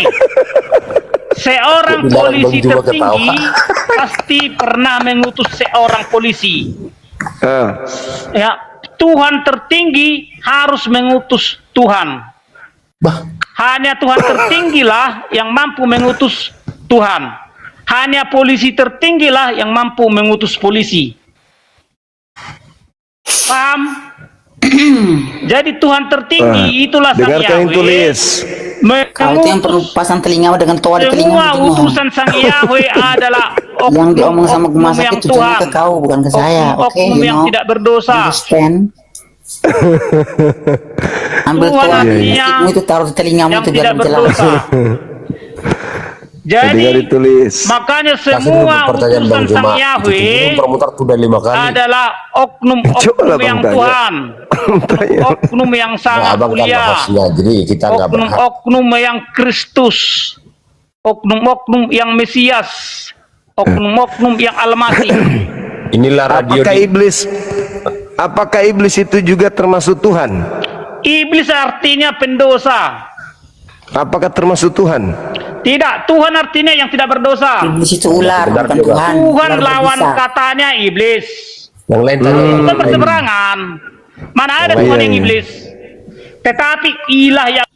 seorang Bilang polisi Bang Juma tertinggi ketawa. pasti pernah mengutus seorang polisi. Ah, Ya, Tuhan tertinggi harus mengutus Tuhan. bah, Hanya Tuhan tertinggilah yang mampu mengutus Tuhan. Hanya polisi tertinggilah yang mampu mengutus polisi. Paham? Jadi Tuhan tertinggi itulah sang dengarkan yang Yahweh tulis. Kau itu yang perlu mengutus pasang telinga dengan toa di telinga. semua utusan sang Yahweh adalah Yang diomong sama oknum masak yang itu cuma ke kau bukan ke saya. Oke, Oknum you yang know. tidak berdosa. Understand? Ambil Tuhan toa artinya musikmu itu taruh di telingamu yang itu biar tidak jelas. berdosa. Dengar Jadi ditulis. makanya kasih dulu semua pertanyaan utusan Bang sang Juma. Itu Yahweh bermutar sudah 5 kali. adalah Coba oknum-oknum lah, Bang, yang tanya. Tuhan, Tanya. oknum yang Nah, sangat abang kan mulia, hostnya, jadi kita nggak berhak. oknum-oknum yang Kristus, oknum-oknum yang Mesias, oknum-oknum yang Almasih. Inilah radio Apakah iblis itu juga termasuk Tuhan? Iblis artinya pendosa. Apakah termasuk Tuhan? Tidak, Tuhan artinya yang tidak berdosa. Iblis itu ular Benar bukan juga. Tuhan. Tuhan Ular lawan berbisa. katanya iblis. yang lain tanya. Bukan berseberangan. Mana ada Oh, Tuhan iya, yang iya. iblis? Tetapi ilah yang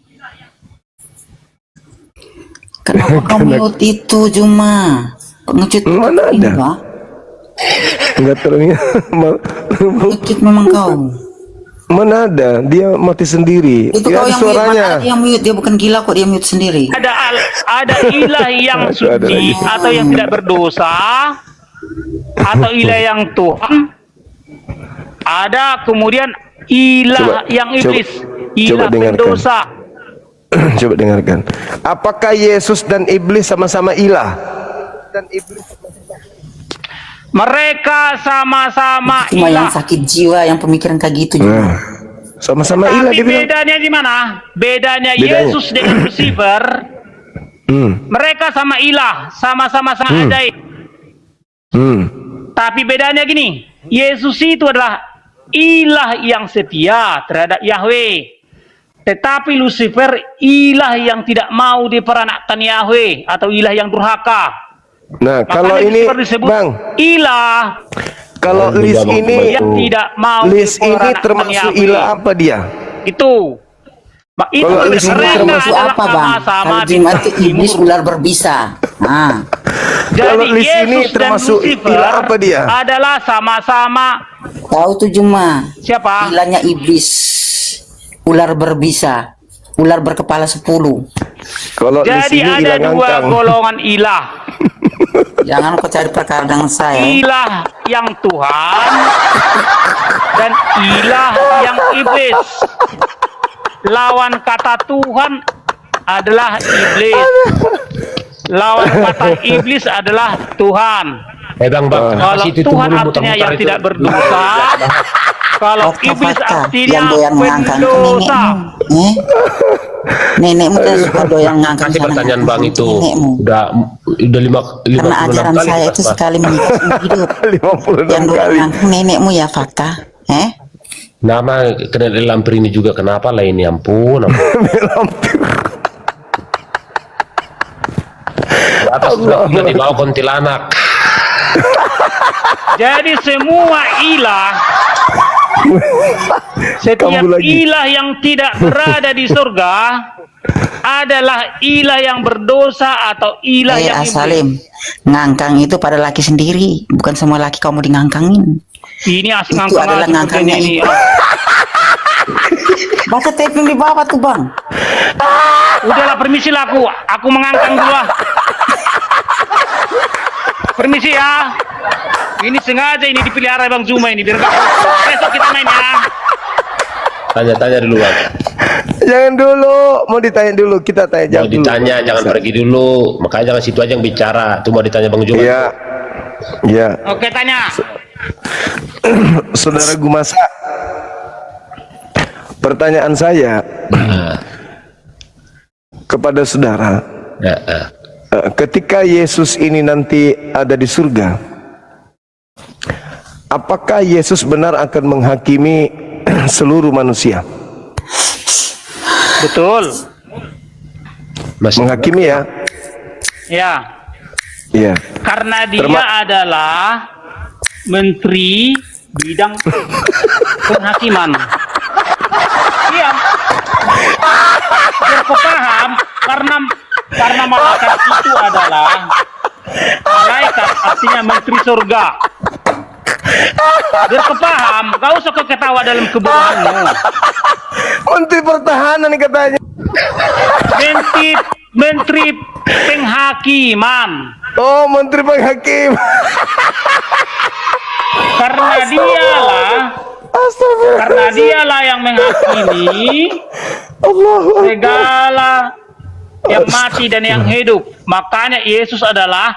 Kenapa kau mute itu cuma pengecut? Mana ada? Ini, Pak. Enggak terlihat. Pengecut memang kau. Mana ada? Dia mati sendiri. Itu Ya, kau ada yang mute, mana suaranya. ada yang mute, dia bukan gila kok, dia mute sendiri. ada ilah yang Itu ada suci lagi. atau yang tidak berdosa atau ilah yang Tuhan. Ada kemudian ilah Coba- yang iblis, coba ilah dengarkan. pendosa. Coba dengarkan. Apakah Yesus dan iblis sama-sama ilah? Mereka sama-sama Cuma yang ilah. sakit jiwa, yang pemikiran kayak gitu juga. Nah, sama-sama ilah Tapi dia bilang. bedanya di mana? Bedanya Bedanya. Yesus dengan Lucifer. Mereka sama ilah, sama-sama sang ajaib. Tapi bedanya gini, Yesus itu adalah ilah yang setia terhadap Yahweh. Tetapi Lucifer ilah yang tidak mau diperanakkan Yahweh atau ilah yang durhaka. Nah, kalau Makanya ini Lucifer disebut Bang, ilah kalau Bang, list juga ini yang tidak mau list ini diperanakkan termasuk Yahweh. ilah apa dia? Itu. Itu Kalau di sini mereka termasuk adalah Apa bang? sama-sama Kalau di jimat itu timur. iblis ular berbisa. Nah, Kalau Jadi list ini Yesus dan termasuk Lucifer ilah apa dia? adalah sama-sama tahu tuh cuma siapa? ilahnya iblis, ular berbisa, ular berkepala 10. Kalau list Jadi ini ada ilah dua ngangkang. golongan ilah. Jangan kau cari perkara dengan saya. Ilah yang Tuhan dan ilah yang iblis. Lawan kata Tuhan adalah iblis. Lawan kata iblis adalah Tuhan. Bang, Kalau kasih itu Tuhan dulu artinya muter-muter yang itu. tidak berdosa, kalau iblis Fakta-fakta artinya yang doyan ngangkang ke pendosa. nenekmu. Nenekmu kan suka doyan ngangkang Kasih sana pertanyaan ngangkang Bang ke itu nenekmu. udah lima Karena ajaran kali saya kita itu bahas. sekali menikah hidup. 56 Yang doyan kali. ngangkang nenekmu ya fakta. Nama kena lampir ini juga kenapa lah ini ampun. Di atas sudah di bawah kuntilanak. Jadi semua ilah, setiap Kamu lagi. ilah yang tidak berada di surga adalah ilah yang berdosa atau ilah yang iblis. Salim, ngangkang itu pada laki sendiri, bukan semua laki kamu dingangkangin. Ini asing Itu ngangkang adalah seperti ngangkangnya ini. itu. Baca taping di bawah tuh bang. Udahlah, permisi lah aku mengangkang dulu lah. Permisi ya. Ini sengaja ini dipelihara Bang Zuma ini biar besok kita main ya. Tanya-tanya dulu Bang. Jangan dulu, mau ditanya dulu, kita tanya Mau jawab dulu. ditanya jangan pergi dulu. Makanya jangan situ aja yang bicara. Tuh mau ditanya Bang Juma. Iya. Iya. Oke, tanya. Saudara Gumasa, pertanyaan saya kepada saudara, ketika Yesus ini nanti ada di surga, apakah Yesus benar akan menghakimi seluruh manusia? Betul. Menghakimi ya? Ya. Iya. Karena dia adalah menteri bidang penghakiman. Iya. Biar kau paham, karena malaikat itu adalah malaikat, artinya menteri surga. Biar kau paham, gak usah kau ketawa dalam kebohonganmu. Menteri Pertahanan katanya. Menteri penghakiman. Oh, Menteri Penghakim. Karena dialah yang menghakimi segala yang mati dan yang hidup. Makanya Yesus adalah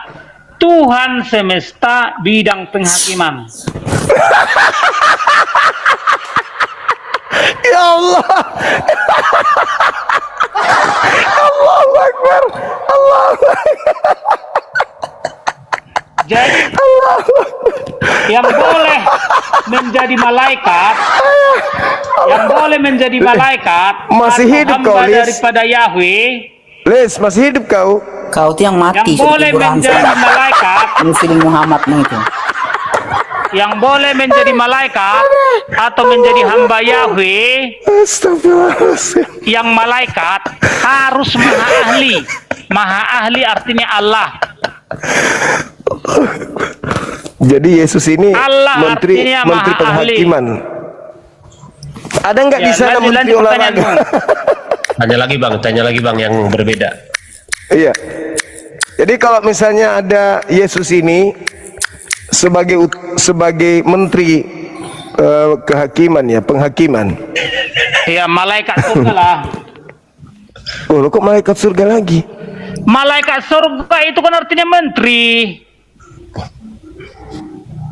Tuhan semesta bidang penghakiman. Ya Allah. Allahu Akbar. Jadi yang boleh menjadi malaikat, Masih atau hidup hamba kau, Lis. daripada Yahweh, Les, masih hidup kau? Kau tuh yang mati. yang boleh menjadi malaikat, Ini film Muhammadmu itu. yang boleh menjadi malaikat atau menjadi hamba Yahweh, Astagfirullahaladzim. yang malaikat harus maha ahli artinya Allah. Jadi Yesus ini Allah menteri artinya menteri maha penghakiman. Ada nggak Ya, di sana lanjut menteri olahraga? pertanyaanmu. Tanya lagi Bang yang berbeda. Iya. Jadi kalau misalnya ada Yesus ini sebagai menteri kehakiman ya, penghakiman. Ya, malaikat surga lah. Oh, lo kok malaikat surga lagi? Malaikat surga itu kan artinya menteri.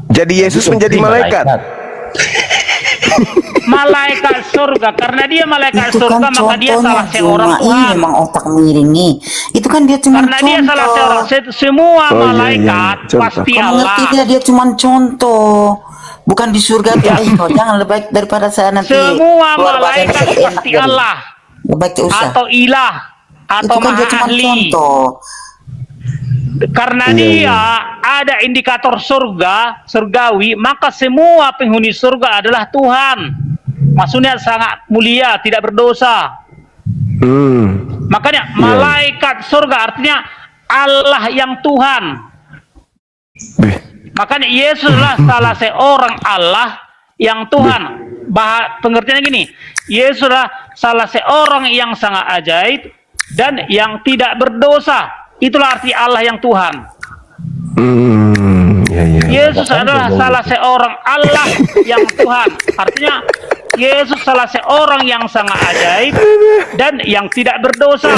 Jadi Yesus menjadi malaikat. Malaikat surga, karena dia malaikat Itu surga kan maka dia contohnya salah seorang cuma ini Tuhan. memang otak miring nih. Itu kan dia cuma Karena contoh. dia salah seorang semua Oh, iya, malaikat iya. Contoh. pasti Kamu Allah. ngerti dia cuma contoh. Bukan di surga tuh. Kau jangan lebih baik daripada saya nanti. Semua keluar badan malaikat saya enak pasti jadi. Allah Lebih baik tak usah. atau ilah atau Itu kan dia maha cuma ahli. contoh. Karena dia ada indikator surgawi, maka semua penghuni surga adalah Tuhan. Maksudnya sangat mulia, tidak berdosa. Makanya malaikat surga artinya Allah yang Tuhan. Makanya Yesus adalah salah seorang Allah yang Tuhan. Pengertiannya gini, Yesus adalah salah seorang yang sangat ajaib dan yang tidak berdosa. Itulah arti Allah yang Tuhan. Yesus adalah salah seorang Allah yang Tuhan. Artinya Yesus salah seorang yang sangat ajaib dan yang tidak berdosa.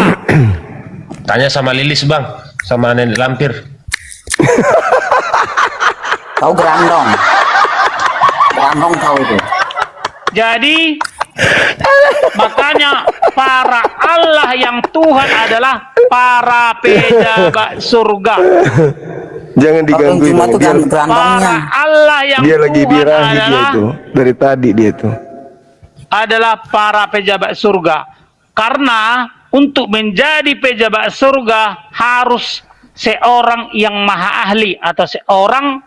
Tanya sama Lilis Bang, sama Nenek Lampir. Kau gerandong. Gerandong kau itu. Jadi makanya para Allah yang Tuhan adalah para pejabat surga. Jangan digangguin. Cuma tuh Dia, Para Allah yang dia lagi Tuhan birahi dia adalah tuh. Dari tadi dia tuh. adalah para pejabat surga. Karena untuk menjadi pejabat surga harus seorang yang maha ahli atau seorang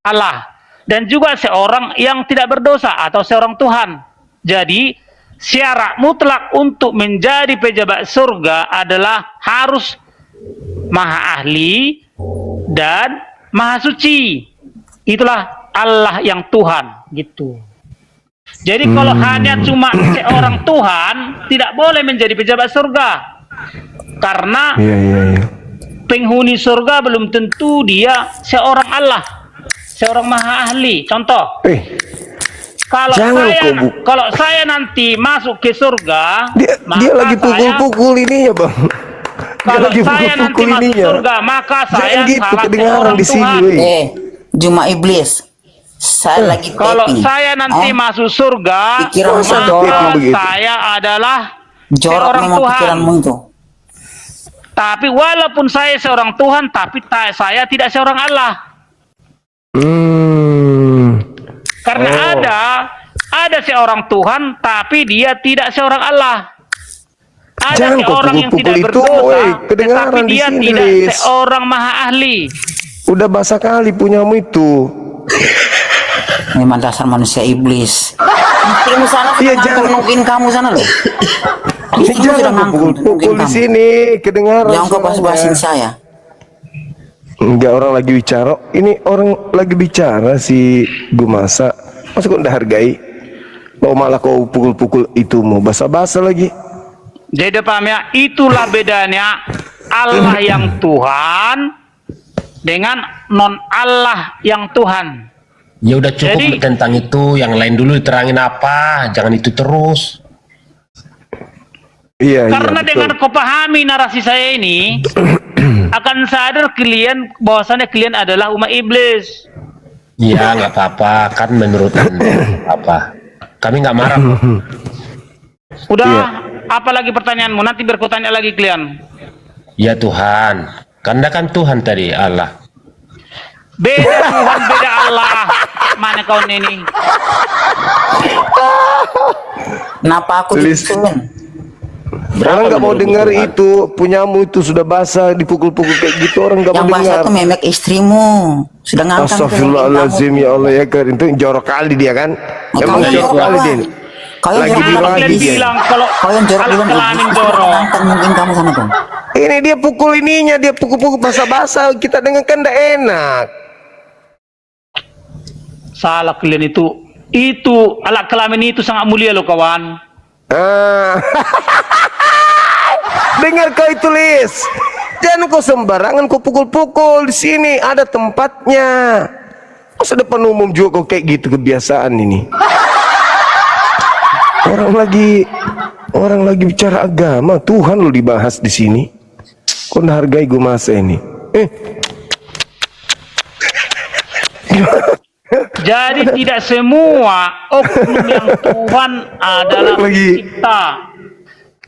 Allah dan juga seorang yang tidak berdosa atau seorang Tuhan. Jadi syarat mutlak untuk menjadi pejabat surga adalah harus maha ahli dan maha suci. Itulah Allah yang Tuhan, gitu. Jadi kalau hanya cuma seorang Tuhan, tidak boleh menjadi pejabat surga. Karena penghuni surga belum tentu dia seorang Allah, seorang maha ahli. Contoh, kalau saya nanti masuk ke surga, dia lagi pukul-pukul ininya, Bang. Kalau saya nanti masuk surga, maka saya gitu, salah kedengaran seorang di sini, Tuhan. Juma iblis. Saya lagi Kalau tapping. saya nanti masuk surga, Pikiran maka jorok begitu. saya adalah Jorok seorang memang Tuhan. pikiranmu itu. Tapi walaupun saya seorang Tuhan, tapi saya tidak seorang Allah. Karena ada seorang Tuhan, tapi dia tidak seorang Allah. Ada Jangan kau seorang yang tidak pukul-pukul itu, berdosa, woi. tetapi Kedengaran di dia sini, tidak Lis. seorang maha ahli. Udah basah kali punyamu itu. Memang dasar manusia iblis. Istrimu sana Iya, sudah jangan. ngangkut kamu sana loh. Istrimu Jangan sudah kau ngangkut pukul-pukul di kamu. sini, kedengaran. Jangan kau suaranya. bahas-bahasin saya. Enggak, orang lagi bicara. Ini orang lagi bicara si Gumasa. Masa kau nggak hargai? Lo malah kau pukul-pukul itu mau basa-basa lagi. Jadi paham ya, itulah bedanya Allah yang Tuhan dengan non Allah yang Tuhan. Ya udah cukup Jadi- tentang itu, yang lain dulu diterangin apa, jangan itu terus. Iya, Karena iya, dengan betul. kau pahami narasi saya ini, akan sadar kalian bahwasannya kalian adalah umat iblis. Iya nggak apa-apa, kan menurut Anda apa? Kami nggak marah kok. Udah, Iya. apa lagi pertanyaanmu? Nanti biar kau tanya lagi kalian. Ya Tuhan, Anda kan Tuhan tadi, Allah. Beda Tuhan, beda Allah. Mana kau ini? Kenapa aku Tulis. digituin? Orang nggak mau menurut dengar Tuhan? itu, punyamu itu sudah basah, dipukul-pukul kayak gitu, orang nggak Yang mau bahasa dengar. itu memek istrimu. Sudah ngangkang tuh Astagfirullahaladzim, memek ya Allah ya Karim. Itu jorok kali dia kan. kamu. Emang Kau jorok yang kali jorok. dia. Kau yang Lagi jorok Kenapa duluan birahi kalian iblis. dia. bilang kalau Kau yang jorok alat duluan kelamin iblis. jorok? Ngangkang mungkin kamu sana tuh. Ini dia pukul ininya, dia pukul-pukul basah-basah. Kita dengar kan nggak enak. Salah kalian itu. Itu alat kelamin itu sangat mulia loh kawan. Ah. Dengar kau itu, Lis. Jangan kau sembarangan kau pukul-pukul di sini, ada tempatnya. Masa depan umum juga kau kayak gitu kebiasaan ini. Orang lagi bicara agama, Tuhan lo dibahas di sini. Kau nggak hargai Gumasa ini. Jadi tidak semua oknum yang Tuhan adalah Lagi. pencipta.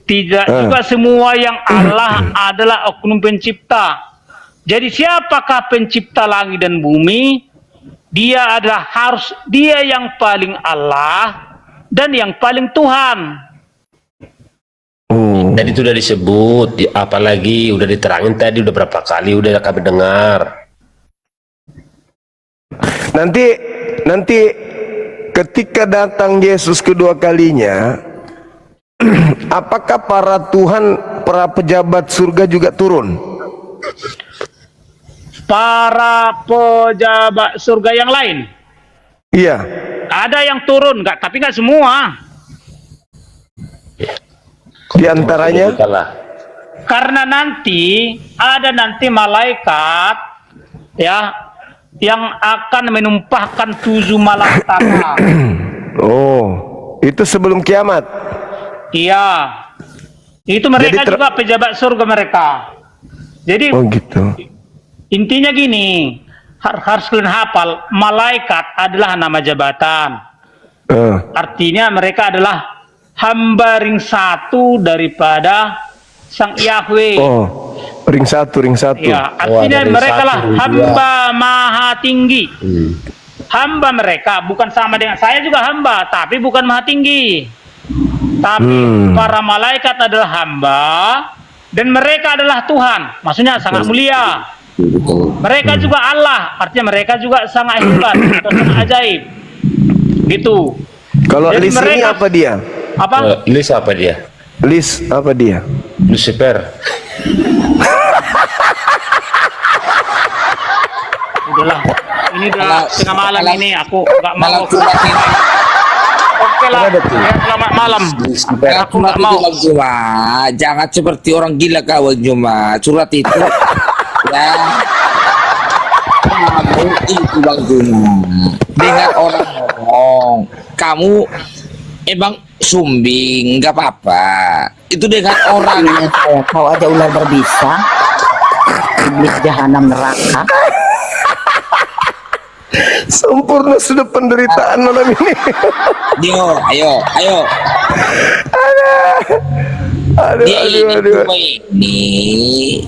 Tidak juga semua yang Allah adalah oknum pencipta. Jadi siapakah pencipta langit dan bumi? Dia adalah harus dia yang paling Allah dan yang paling Tuhan. Oh. Tadi itu udah disebut, apalagi udah diterangin tadi, udah berapa kali udah kami dengar. Nanti ketika datang Yesus kedua kalinya, apakah para pejabat surga juga turun? Para pejabat surga yang lain Iya. ada yang turun, tapi nggak semua. Di antaranya, Kalah. Karena nanti ada malaikat ya yang akan menumpahkan 7 malapetaka. oh, itu sebelum kiamat. Iya. Itu mereka Jadi juga pejabat surga mereka. Jadi Oh gitu. intinya gini, harus kalian hafal, malaikat adalah nama jabatan. Artinya mereka adalah hamba ring satu daripada Sang Yahweh. Oh, ring satu. Ya, artinya ada ring mereka satu, lah ring hamba maha tinggi. Hamba mereka bukan sama dengan saya juga hamba, tapi bukan maha tinggi. Tapi para malaikat adalah hamba dan mereka adalah Tuhan. Maksudnya sangat mulia. Mereka juga Allah, artinya mereka juga sangat hebat atau sangat ajaib. Gitu. Kalau Jadi di sini mereka- apa dia? Apa? Lis apa dia? Lis apa dia? Lucifer. Udahlah. Ini udah tengah malam ini, aku nggak mau. Kalau curhat ini, Oke lah, ya, selamat malam. Aku nggak mau. Bang Juma, jangan seperti orang gila kau Bang Juma. Curhat itu ya kamu itu Bang Juma. Dengar orang ngomong, kamu emang sumbing, nggak apa-apa. Itu dengan orang Ingat saya, kau aja ular berbisa, iblis jahanam neraka. Sempurna sudah penderitaan malam ini. Ayo. Dia ini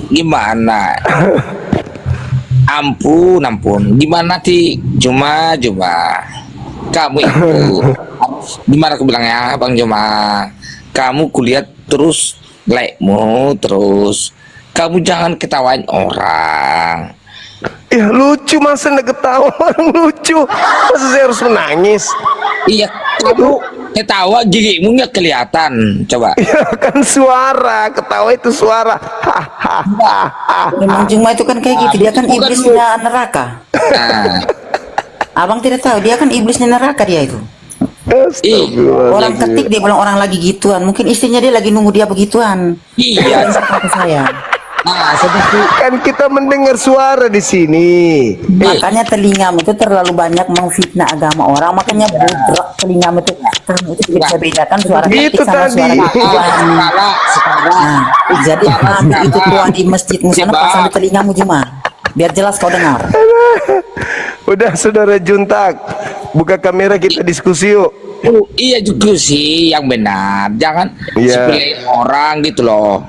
gimana? Ampun. Gimana Juma? Kamu itu gimana aku bilang ya, Bang Juma? Kamu kuliah terus, lekmu terus. Kamu jangan ketawain orang. Ya lucu, masa nggak ketawa orang lucu, masa saya harus menangis? Iya, kamu ketawa gigimu nggak kelihatan. Coba. Ya kan suara, ketawa itu suara. Memang Juma itu kan kayak gitu, dia kan iblisnya neraka. Nah, Abang tidak tahu, dia kan iblisnya neraka dia itu. Astagfirullah. Orang ketik dia bilang orang lagi gituan, mungkin istrinya dia lagi nunggu dia begituan. iya. Kata saya. Nah, seperti Kan kita mendengar suara di sini. Makanya telingamu itu terlalu banyak memfitnah agama orang, makanya budrak telingamu itu. Kamu itu tidak bisa bedakan suara ketik Itu sama tadi. suara Tuhan. sekarang. Nah, jadi ambil itu Tuhan di masjidmu sana, pasang di telingamu Juma, biar jelas kau dengar. Udah saudara Juntak, buka kamera kita diskusi yuk. Iya juga sih yang benar. Jangan Iya. sepelein orang gitu loh.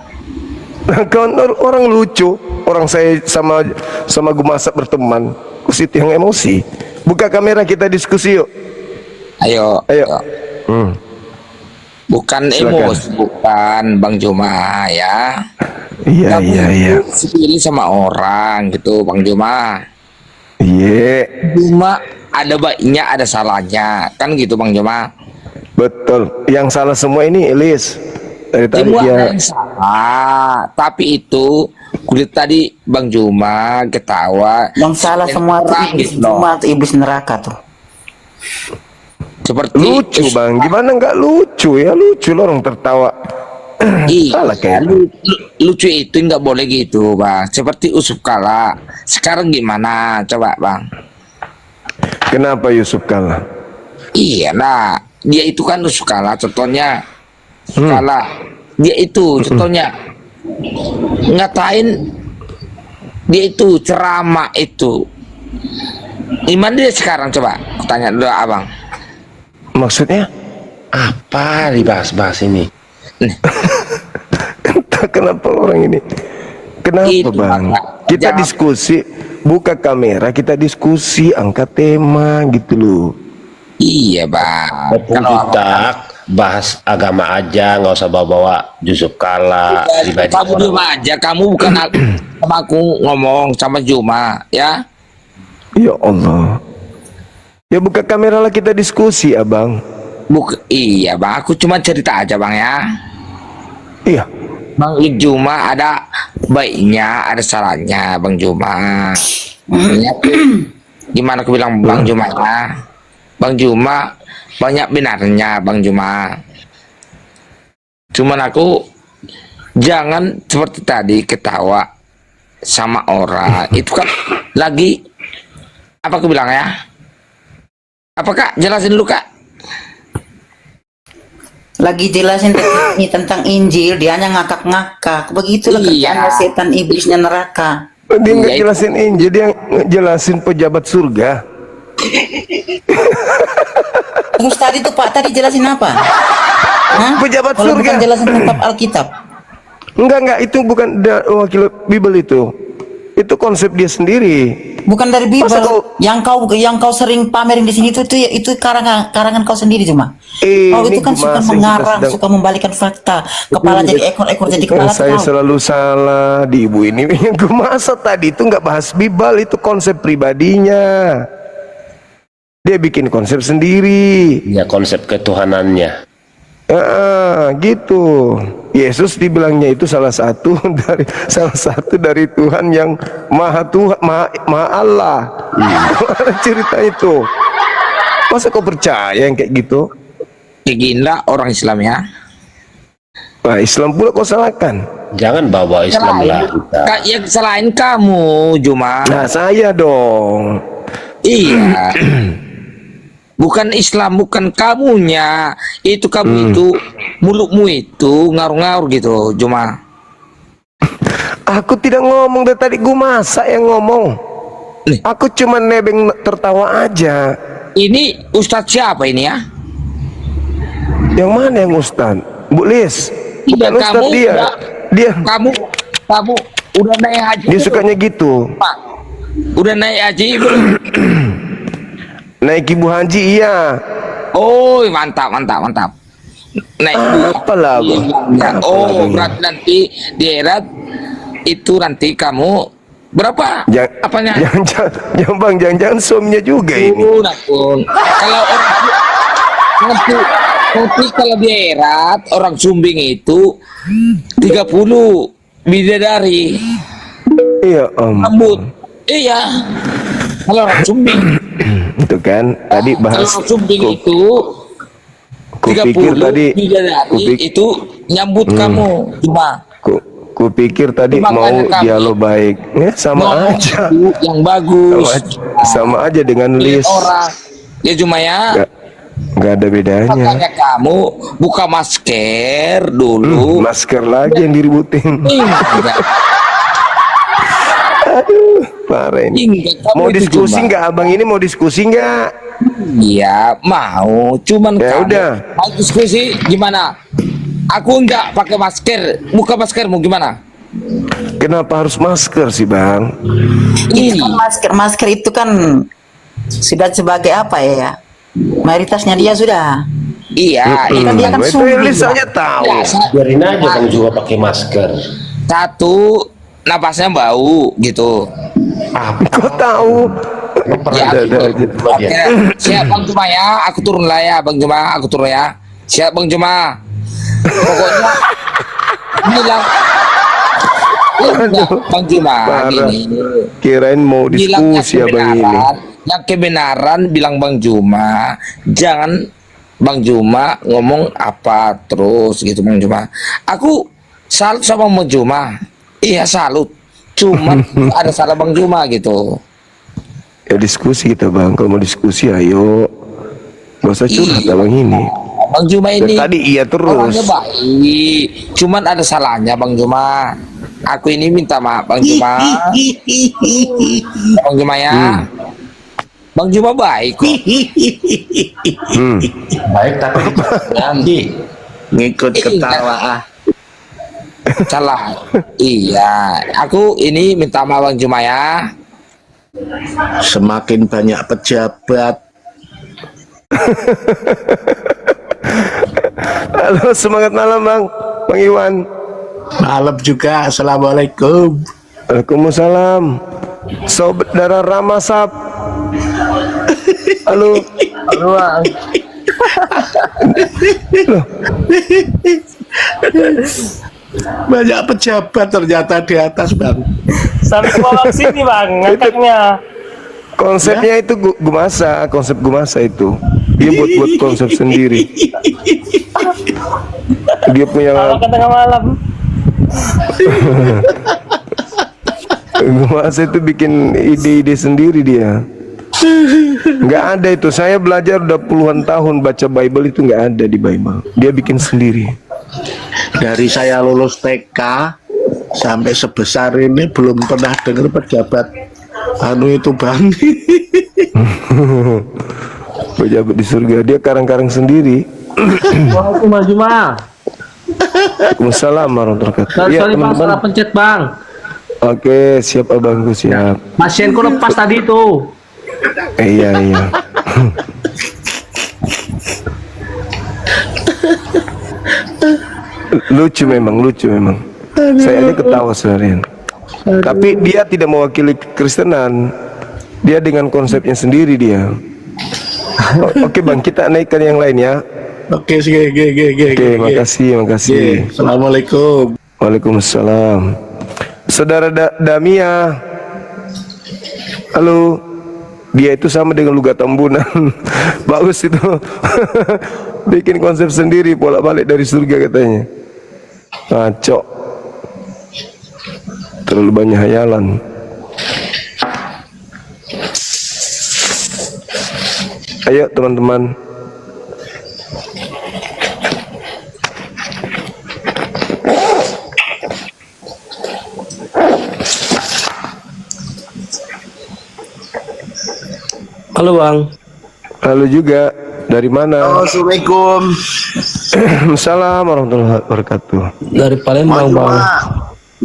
Kawan orang lucu, orang saya sama Gumasak berteman, kusit yang emosi. Buka kamera kita diskusi yuk. Ayo. Bukan Silakan. emosi, bukan Bang Juma ya. Iya. Sepilih sama orang gitu Bang Juma. Iya, Cuma ada baiknya ada salahnya kan gitu Bang Juma. betul. Yang salah semua ini Elis. Dari tadi Semua dia ada yang salah, tapi itu kulit tadi Bang Juma ketawa. Yang salah semua itu Orang iblis gitu loh. Juma atau iblis neraka tuh. Seperti lucu bang, gimana nggak lucu ya? Lucu loh orang tertawa. Salah kayak lucu itu nggak boleh gitu Bang. Seperti Yusuf Kala. Sekarang gimana? Coba Bang. Kenapa Yusuf kalah? Iya nah, dia itu kan Yusuf Kala. Contohnya Kala. Dia itu contohnya ngatain dia itu ceramah itu. Gimana dia sekarang coba? Aku tanya dulu Abang. Maksudnya? Apa dibahas-bahas ini? Entah kenapa orang ini. Kenapa Itu, bang? Pak. Kita Jangan- diskusi, buka kamera, kita diskusi, angkat tema gitu loh. Iya Bang. Walaupun kita bahas agama aja, nggak usah bawa-bawa Yusuf Kala pribadi Kamu orang. diem aja, kamu bukan sama aku ngomong sama Juma ya. Ya Allah. Ya buka kamera lah kita diskusi abang. Iya Bang, aku cuma cerita aja Bang ya. Iya. Bang Juma ada baiknya, ada salahnya Bang Juma. Gimana aku bilang Bang Juma ya? Bang Juma banyak benarnya Bang Juma. Cuman aku jangan seperti tadi ketawa sama orang. Itu kan lagi apa aku bilang ya? Apa Kak? Jelasin dulu Kak. Lagi jelasin tentang Injil, dia hanya ngakak-ngakak. Begitulah Iya. kerjaannya setan iblisnya neraka. Dia nggak Iya, jelasin Injil, dia jelasin pejabat surga. Terus tadi tuh Pak, tadi jelasin apa? Hah? Pejabat Kalau surga. bukan jelasin tentang Alkitab. Enggak, itu bukan wakil Bible itu. Itu konsep dia sendiri. Bukan dari Bible. Masa Yang kau sering pamerin di sini itu karangan kau sendiri cuma. Kau itu Ini kan suka Gumasik mengarang, sedang- suka membalikan fakta. Kepala jadi ekor, ekor jadi kepala. Saya tuh kau. selalu salah di ibu ini. Gue masa tadi itu nggak bahas Bible, itu konsep pribadinya. Dia bikin konsep sendiri. Ya konsep ketuhanannya. Gitu. Yesus dibilangnya itu salah satu dari Tuhan yang Maha Tuhan, Maha Allah. Gimana cerita itu? Masa kau percaya yang kayak gitu? Kayak gila orang Islam ya. Nah, Islam pula kau salahkan. Jangan bawa Islam lah kita. Yang selain kamu Juma. Nah, saya dong. Iya. Bukan Islam, bukan kamunya. Itu kamu itu mulutmu itu ngaruh-ngaruh gitu, Juma. Aku tidak ngomong dari tadi, gua masa yang ngomong. Nih. Aku cuma nebeng tertawa aja. Ini Ustadz siapa ini ya? Yang mana yang Ustad? Bu Lis. Tidak, Bukan Ustad kamu dia. Dia kamu udah naik haji. dia belum? sukanya gitu. Pak, udah naik haji belum? Naik ibu haji iya. Oh, mantap. Naik Apalah, Bang? ya. Oh, Apalah, Bang? berarti nanti di akhirat itu nanti kamu berapa? Apanya? Jangan suaminya juga ini. Kalau nanti kalau di akhirat orang Sumbing itu 30 bidadari. Iya, Rambut. Iya. Kalau orang Sumbing Itu kan tadi kalau bahas. orang Sumbing itu Kupikir 30 tadi. bidadari itu nyambut kamu cuma Kupikir tadi Cuma mau karena kami- dialog baik. Ya sama aja. yang bagus Sama aja dengan Lihat list. orang ya cuma ya Nggak ada bedanya. makanya kamu buka masker dulu. Masker lagi yang diributin. Enggak, Parah ini. enggak, kamu Mau itu diskusi cuma- nggak abang ini? Mau diskusi nggak? Iya mau, cuman Ya kamu udah. mau diskusi gimana? Aku enggak pakai masker, buka maskermu gimana? Kenapa harus masker sih bang? Itu kan masker itu kan sudah sebagai apa ya? Mayoritasnya dia sudah. Iya, Kan dia kan Itu sumbing, Elis Bang. aja tahu. Ya, Biarin aja Bang juga pakai masker. satu napasnya bau gitu. Kau tahu? Ya, Ada aja. Oke, siap Bang Juma ya, aku turun lah ya Bang Juma, aku turun ya. Siap Bang Juma. Pokoknya bilang enggak, Bang Juma Parah. gini. Kirain mau Bilang diskusi abang ini. yang kebenaran bilang Bang Juma, jangan Bang Juma ngomong apa terus gitu Bang Juma. Aku salut sama Bang Juma. Iya salut. Cuma ada salah Bang Juma gitu. Ya diskusi kita bang. Kalau mau diskusi ayo. Gak usah curhat Iya. abang ini. Bang Juma Dari ini tadi iya terus. orangnya baik, cuman ada salahnya Bang Juma. Aku ini minta maaf Bang Juma. Bang Juma ya. Bang Juma baik kok. Baik tapi nanti Ngikut ketawa ah. Salah. Iya, aku ini minta maaf Bang Juma ya. Semakin banyak pejabat. Halo, semangat malam bang. Bang Iwan. Malam juga. Assalamualaikum. Waalaikumsalam. Sobat darah Ramasap. Halo. Halo bang. Banyak pejabat ternyata di atas bang. Sampai bawah sini bang, ngangkatnya. Konsepnya itu Gumasa, konsep Gumasa itu. Dia buat konsep sendiri. Dia punya Ke tengah malam. Gumasa itu bikin ide-ide sendiri dia. Nggak ada itu. Saya belajar udah puluhan tahun baca Bible itu nggak ada di Bible. Dia bikin sendiri. Dari saya lulus TK sampai sebesar ini belum pernah dengar pejabat anu itu bang. Pejabat di surga dia karang-karang sendiri. Waalaikumsalam Bang Juma. Waalaikumsalam warahmatullahi wabarakatuh. Sorry Iya bang, teman-teman. salah pencet bang. Oke, siap abangku siap. Masienku lepas tadi tuh. Iya iya. Lucu memang, lucu memang. Saya aja ketawa seharian. Tapi dia tidak mewakili Kristenan. Dia dengan konsepnya sendiri dia. Oke bang, kita naikkan yang lain ya. Oke, oke, makasih. Assalamualaikum. Waalaikumsalam. Saudara Damia. Halo. Dia itu sama dengan Lugat Tambunan. Bagus itu. Bikin konsep sendiri, bolak-balik dari surga katanya. Ngaco. Terlalu banyak hayalan. Ayo teman-teman. Halo bang. Halo juga. Dari mana? Assalamualaikum. Assalamualaikum warahmatullahi wabarakatuh. Dari Palembang bang.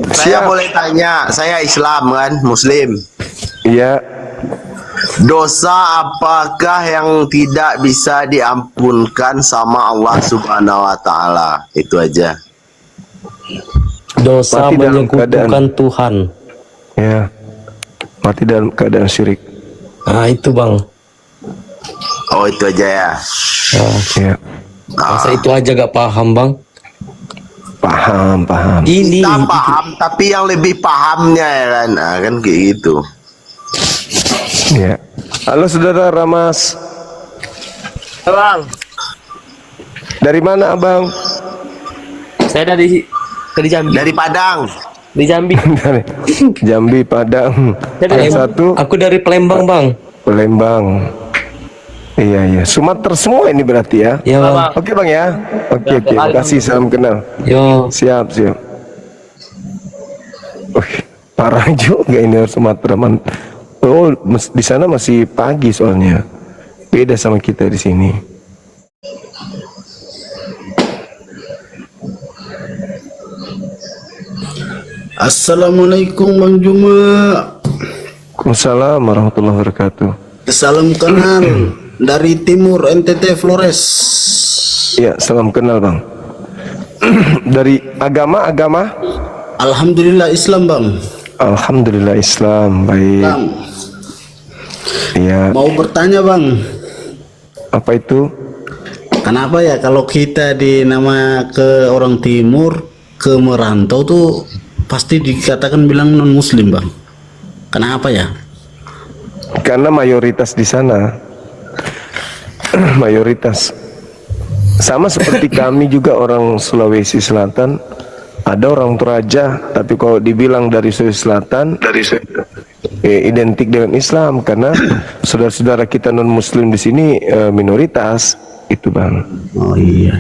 Saya boleh tanya, saya Islam kan, Muslim. Iya. Dosa apakah yang tidak bisa diampunkan sama Allah Subhanahu wa taala? Itu aja. Dosa Mati dalam menyekutukan Tuhan. Ya. Mati dalam keadaan syirik. Nah itu bang. Oh, itu aja ya. Ya. Masa itu aja gak paham bang? Paham. Ini. Kita paham, tapi yang lebih pahamnya ya kan, nah, kan kayak gitu. Ya. Halo saudara Ramas. Bang, Dari mana abang? saya dari Jambi. Dari Padang. Di Jambi. Dari Jambi, Padang. Dari- Yang satu Aku dari Palembang bang. Palembang. Iya. Sumatera semua ini berarti ya. Ya bang. Oke bang ya. Oke. Makasih, salam kenal. Yo. Siap. Parah juga ini orang Sumatera. Oh, di sana masih pagi soalnya. Beda sama kita di sini. Assalamualaikum Bang Juma. Waalaikumsalam warahmatullahi wabarakatuh. Salam kenal dari Timur NTT Flores. Ya, salam kenal bang. Dari agama? Alhamdulillah Islam Bang. Alhamdulillah Islam, baik. Bang, Iya. mau bertanya Bang, Apa itu? kenapa ya kalau kita di nama ke orang Timur ke merantau tuh pasti dikatakan bilang non Muslim Bang? Kenapa ya? Karena mayoritas di sana, mayoritas. Sama seperti kami juga orang Sulawesi Selatan, ada orang Toraja, tapi kalau dibilang dari Sulawesi Selatan, identik dengan Islam karena saudara-saudara kita non Muslim di sini minoritas, itu bang. Oh iya.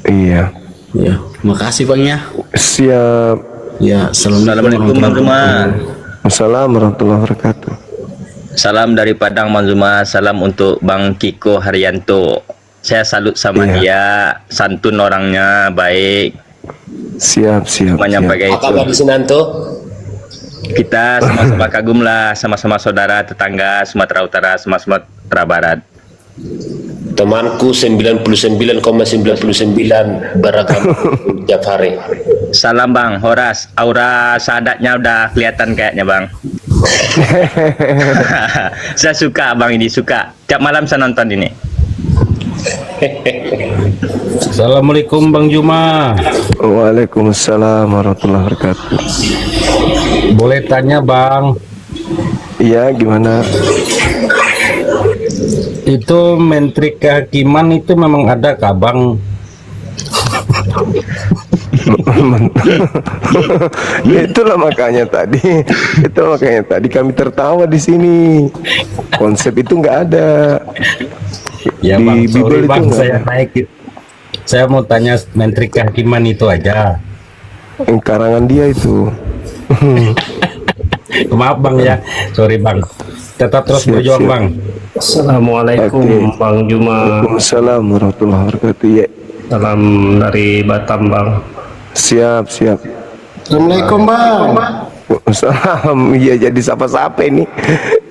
Iya. Ya, makasih Bang ya. Siap. Ya, Assalamualaikum Bang Juma. Assalamualaikum warahmatullahi wabarakatuh. Salam dari Padang Bang Juma. Salam untuk Bang Kiko Haryanto. Saya salut sama Iya. dia, santun orangnya, baik. Siap. Menyampaikan itu. Apa Sinanto? Kita sama-sama kagum lah, sama-sama saudara tetangga Sumatera Utara, Sumatera Barat. Temanku 99,99 beragama tiap hari. Salam Bang Horas, aura sadatnya udah kelihatan kayaknya Bang. Saya suka Bang ini, suka. Tiap malam saya nonton ini. Assalamualaikum Bang Juma. Waalaikumsalam warahmatullahi wabarakatuh. Boleh tanya Bang, Iya, gimana? itu Menteri Kehakiman itu memang ada kah Bang? Ya itulah makanya tadi kami tertawa di sini. Konsep itu nggak ada. Ya Di Bang, Bible sorry itu Bang, nggak saya ada. naik. Saya mau tanya Menteri Kehakiman itu aja. Karangan dia itu. Maaf Bang ya, sorry Bang. Tetap terus Siap, berjuang siap. Bang. Assalamualaikum Oke. Bang Juma. Waalaikumsalam warahmatullahi wabarakatuh. Ya, Salam dari Batam Bang. siap. Assalamualaikum Bang. Waalaikumsalam. Iya, jadi sapa-sapa ini.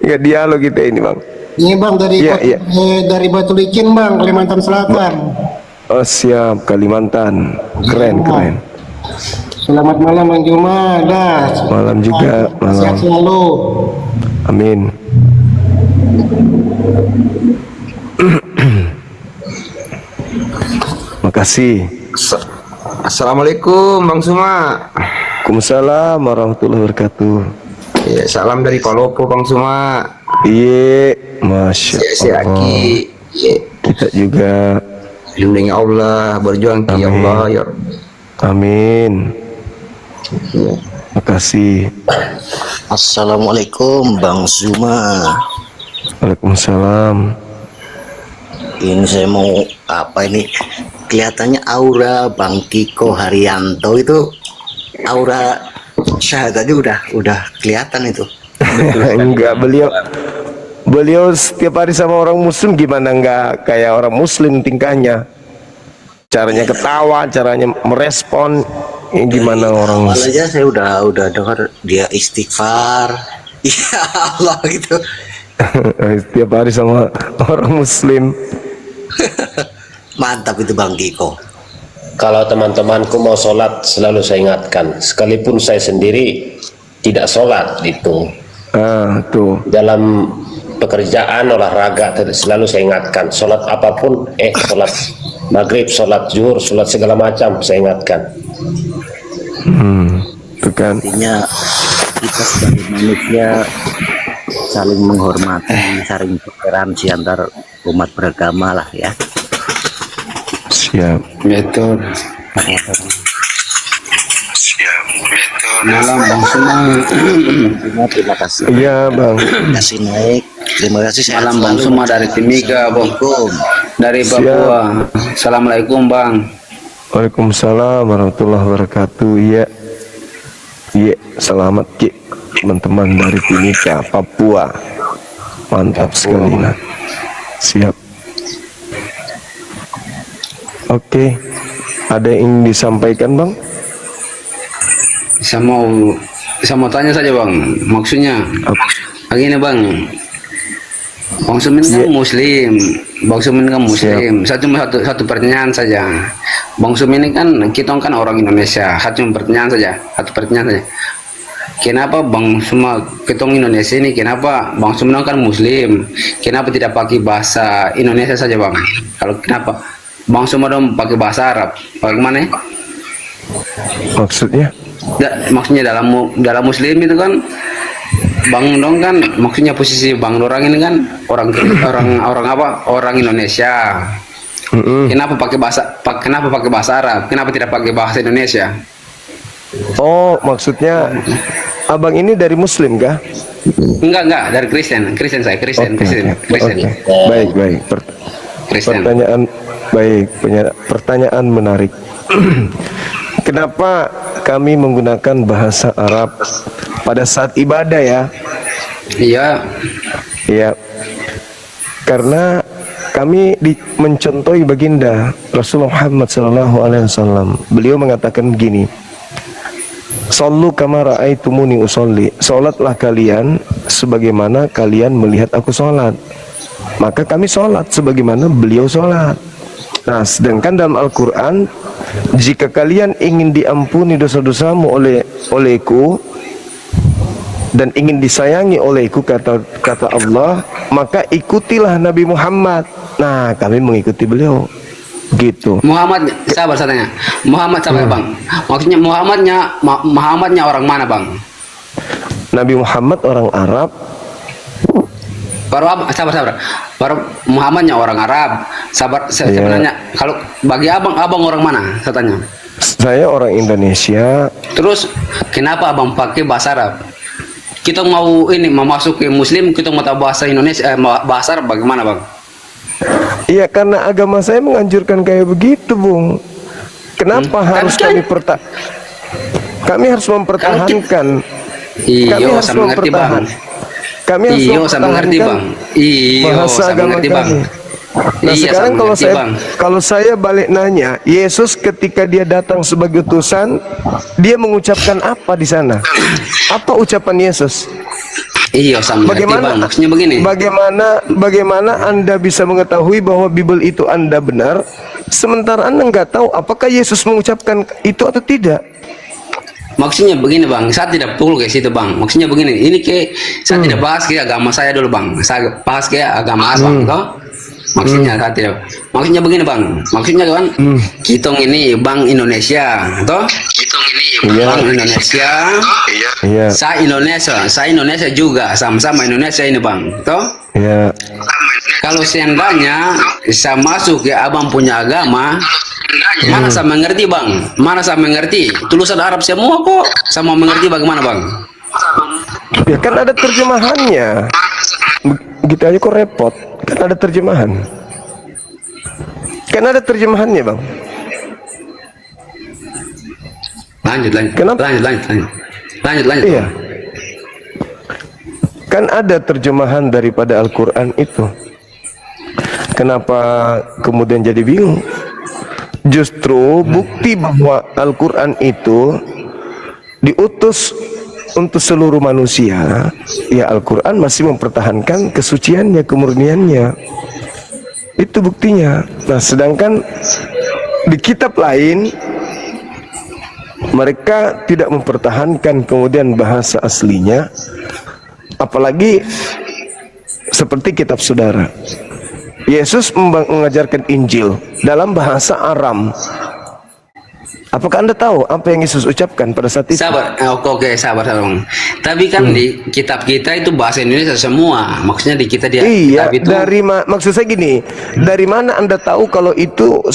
Ya dialog kita ini bang. Ini Bang dari Iya. dari Batu Licin Bang, Kalimantan Selatan. Oh siap, Kalimantan. Keren. Selamat malam Bang Juma. Malam juga, malam. Sehat selalu. Amin. Makasih. Assalamualaikum Bang Suma. Waalaikumsalam warahmatullahi wabarakatuh. Ya, salam dari Palopo Bang Suma. Iya, masya Saya Allah. Kita juga. Lindungi Allah, berjuang ki Allah ya. Amin. Makasih. Assalamualaikum Bang Zuma. Waalaikumsalam. Ini saya mau apa ini? Kelihatannya aura Bang Kiko Haryanto itu aura syahadatnya udah kelihatan itu. Enggak, beliau setiap hari sama orang muslim, gimana enggak kayak orang muslim tingkahnya, caranya ketawa, caranya merespon, gimana orang Awal muslim. aja saya udah dengar dia istighfar. Ya Allah gitu. Setiap hari sama orang muslim. Mantap itu Bang Kiko. Kalau teman-temanku mau sholat, selalu saya ingatkan, sekalipun saya sendiri tidak sholat itu. Tuh. Dalam pekerjaan olahraga selalu saya ingatkan, sholat apapun, sholat maghrib, sholat zuhur, sholat segala macam, saya ingatkan. Itu kan. Artinya kita sebagai manusia saling menghormati, saling toleransi antar umat beragama lah ya. Siap. Betul. Malam Bang Suma. Terima kasih. Iya Bang. Kasih naik. Terima kasih. Malam Bang Suma dari Timika, Bang. Dari Papua. Assalamualaikum Bang. Waalaikumsalam warahmatullahi wabarakatuh. Iya. Iya, selamat Ki, teman-teman dari Timika, Papua. Mantap sekali. Nah. Siap. Oke. Ada yang disampaikan, Bang? Saya mau tanya saja Bang. Maksudnya begini Bang. Bang Sumin kan Muslim. Bang Sumin kan Muslim. Saya cuma satu pertanyaan saja. Bang Sumin ini kan kita kan orang Indonesia. Satu pertanyaan saja. Kenapa Bang Suma kita Indonesia ini? Kenapa Bang Suma kan Muslim? Kenapa tidak pakai bahasa Indonesia saja Bang? Kalau kenapa Bang Suma dong pakai bahasa Arab? Bagaimana? Maksudnya? Maksudnya dalam Muslim itu kan Bang Dong kan maksudnya posisi Bang Dorang ini kan orang Indonesia. Kenapa pakai bahasa Arab? Kenapa tidak pakai bahasa Indonesia? Oh, maksudnya Abang ini dari Muslim kah? Enggak, dari Kristen saya, Kristen. Baik. Pertanyaan menarik. Kenapa kami menggunakan bahasa Arab pada saat ibadah ya? Iya. Iya. Karena kami mencontohi baginda Rasulullah Muhammad SAW. Beliau mengatakan begini, "Shallu kama ra'aitumuni usolli." Salatlah kalian sebagaimana kalian melihat aku salat. Maka kami salat sebagaimana beliau salat. Nah, sedangkan dalam Al-Quran, jika kalian ingin diampuni dosa-dosamu olehku dan ingin disayangi olehku, kata Allah, maka ikutilah Nabi Muhammad. Nah, kami mengikuti beliau. Gitu. Muhammad, sabar saya tanya. Muhammad siapa Bang? Maksudnya Muhammadnya orang mana Bang? Nabi Muhammad orang Arab. Sabar. Baru Muhammadnya orang Arab. Saya nanya, kalau bagi abang orang mana? Saya tanya. Saya orang Indonesia. Terus kenapa abang pakai bahasa Arab? Kita mau masuk ke Muslim, kita mau tahu bahasa Indonesia, bahasa Arab bagaimana Bang? Iya, karena agama saya menganjurkan kayak begitu, Bung. Kenapa harus kami harus mempertahankan? Iya, saya mengerti Bang. Saya mengerti Bang. Bahasa agama kami. Nah, sekarang kalau saya balik nanya, Yesus ketika dia datang sebagai utusan, dia mengucapkan apa di sana? Apa ucapan Yesus? Iya, saya mengerti Bang. Maksudnya begini. Bagaimana Anda bisa mengetahui bahwa Bible itu Anda benar, sementara Anda nggak tahu apakah Yesus mengucapkan itu atau tidak? Maksudnya begini Bang, saya tidak pukul ke situ Bang. Maksudnya begini, ini saya tidak bahas ke agama saya dulu Bang. Saya bahas ke agama Abang, toh? Maksudnya satu. Maksudnya begini bang. Maksudnya kan kita ini Bank Indonesia, toh? Bank Indonesia. Iya. Saya Indonesia juga, sama-sama Indonesia ini bang, toh? Iya. Kalau seandainya saya masuk ke abang punya agama, mana saya mengerti bang? Mana saya mengerti? Tulusan Arab semua kok, sama mengerti bagaimana bang? Ya kan ada terjemahannya. Begitu aja kok repot. Kan ada terjemahan. Kan ada terjemahannya bang. Lanjut. Kenapa? Lanjut. Iya. Kan ada terjemahan daripada Al-Quran itu. Kenapa kemudian jadi bingung? Justru bukti bahwa Al-Quran itu diutus untuk seluruh manusia. Ya Al-Quran masih mempertahankan kesuciannya, kemurniannya. Itu buktinya. Nah sedangkan di kitab lain mereka tidak mempertahankan kemudian bahasa aslinya. Apalagi seperti kitab saudara. Yesus mengajarkan Injil dalam bahasa Aram. Apakah Anda tahu apa yang Yesus ucapkan pada saat itu? Sabar, oke, sabar dong. Tapi kan di kitab kita itu bahasa Indonesia semua. Maksudnya di kita Iya, kitab itu. maksud saya gini, dari mana Anda tahu kalau itu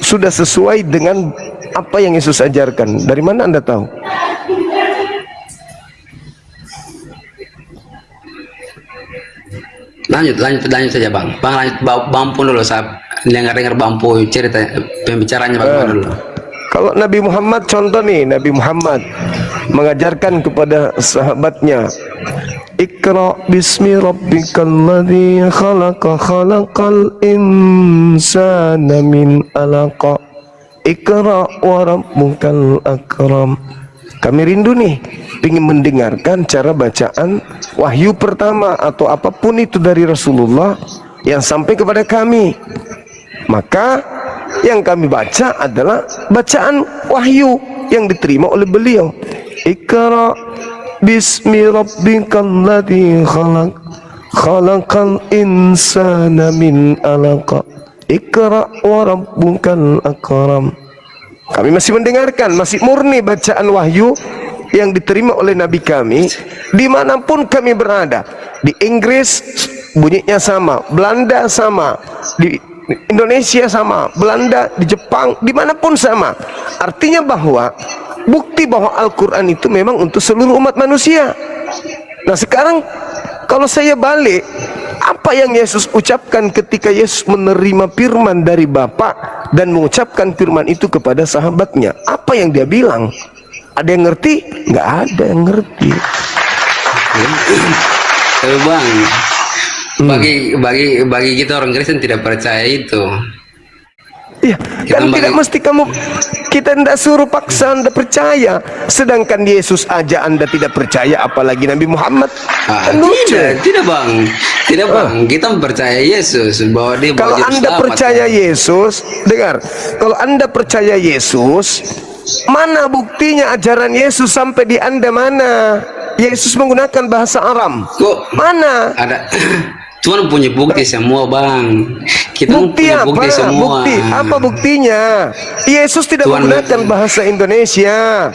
sudah sesuai dengan apa yang Yesus ajarkan? Dari mana Anda tahu? Lanjut saja bang. Bang lanjut Bampu dulu, saya dengar Bampu cerita pembicaranya bagaimana dulu. Kalau Nabi Muhammad, contoh nih, Nabi Muhammad mengajarkan kepada sahabatnya, Iqra bismi rabbikal ladzi khalaqa khalaqal insana min alaqa. Iqra wa rabbukal akram. Kami rindu nih ingin mendengarkan cara bacaan wahyu pertama atau apapun itu dari Rasulullah yang sampai kepada kami. Maka yang kami baca adalah bacaan wahyu yang diterima oleh beliau. Iqra bismi rabbikal ladzi khalaq khalaqal insana min alaqa. Iqra wa rabbukal akram. Kami masih mendengarkan, masih murni bacaan wahyu yang diterima oleh Nabi kami dimanapun kami berada. Di Inggris bunyinya sama, Belanda sama, di Indonesia sama, Belanda, di Jepang, dimanapun sama. Artinya bahwa bukti bahwa Al-Quran itu memang untuk seluruh umat manusia. Nah sekarang kalau saya balik, apa yang Yesus ucapkan ketika Yesus menerima firman dari Bapa dan mengucapkan firman itu kepada sahabatnya? Apa yang dia bilang? Ada yang ngerti? Nggak ada yang ngerti. Tapi bang, bagi kita orang Kristen tidak percaya itu. Iya, kan tidak mesti kita tidak suruh paksa Anda percaya. Sedangkan Yesus aja Anda tidak percaya, apalagi Nabi Muhammad. Kan lucu. Tidak bang, kita percaya Yesus bahwa dia. Kalau Anda percaya Yesus, dengar. Kalau Anda percaya Yesus, mana buktinya ajaran Yesus sampai di Anda mana? Yesus menggunakan bahasa Aram. Kok mana? Ada. Tuhan punya bukti semua bang. Kita bukti punya apa? bukti semua. Bukti apa buktinya? Yesus tidak menggunakan bahasa Indonesia.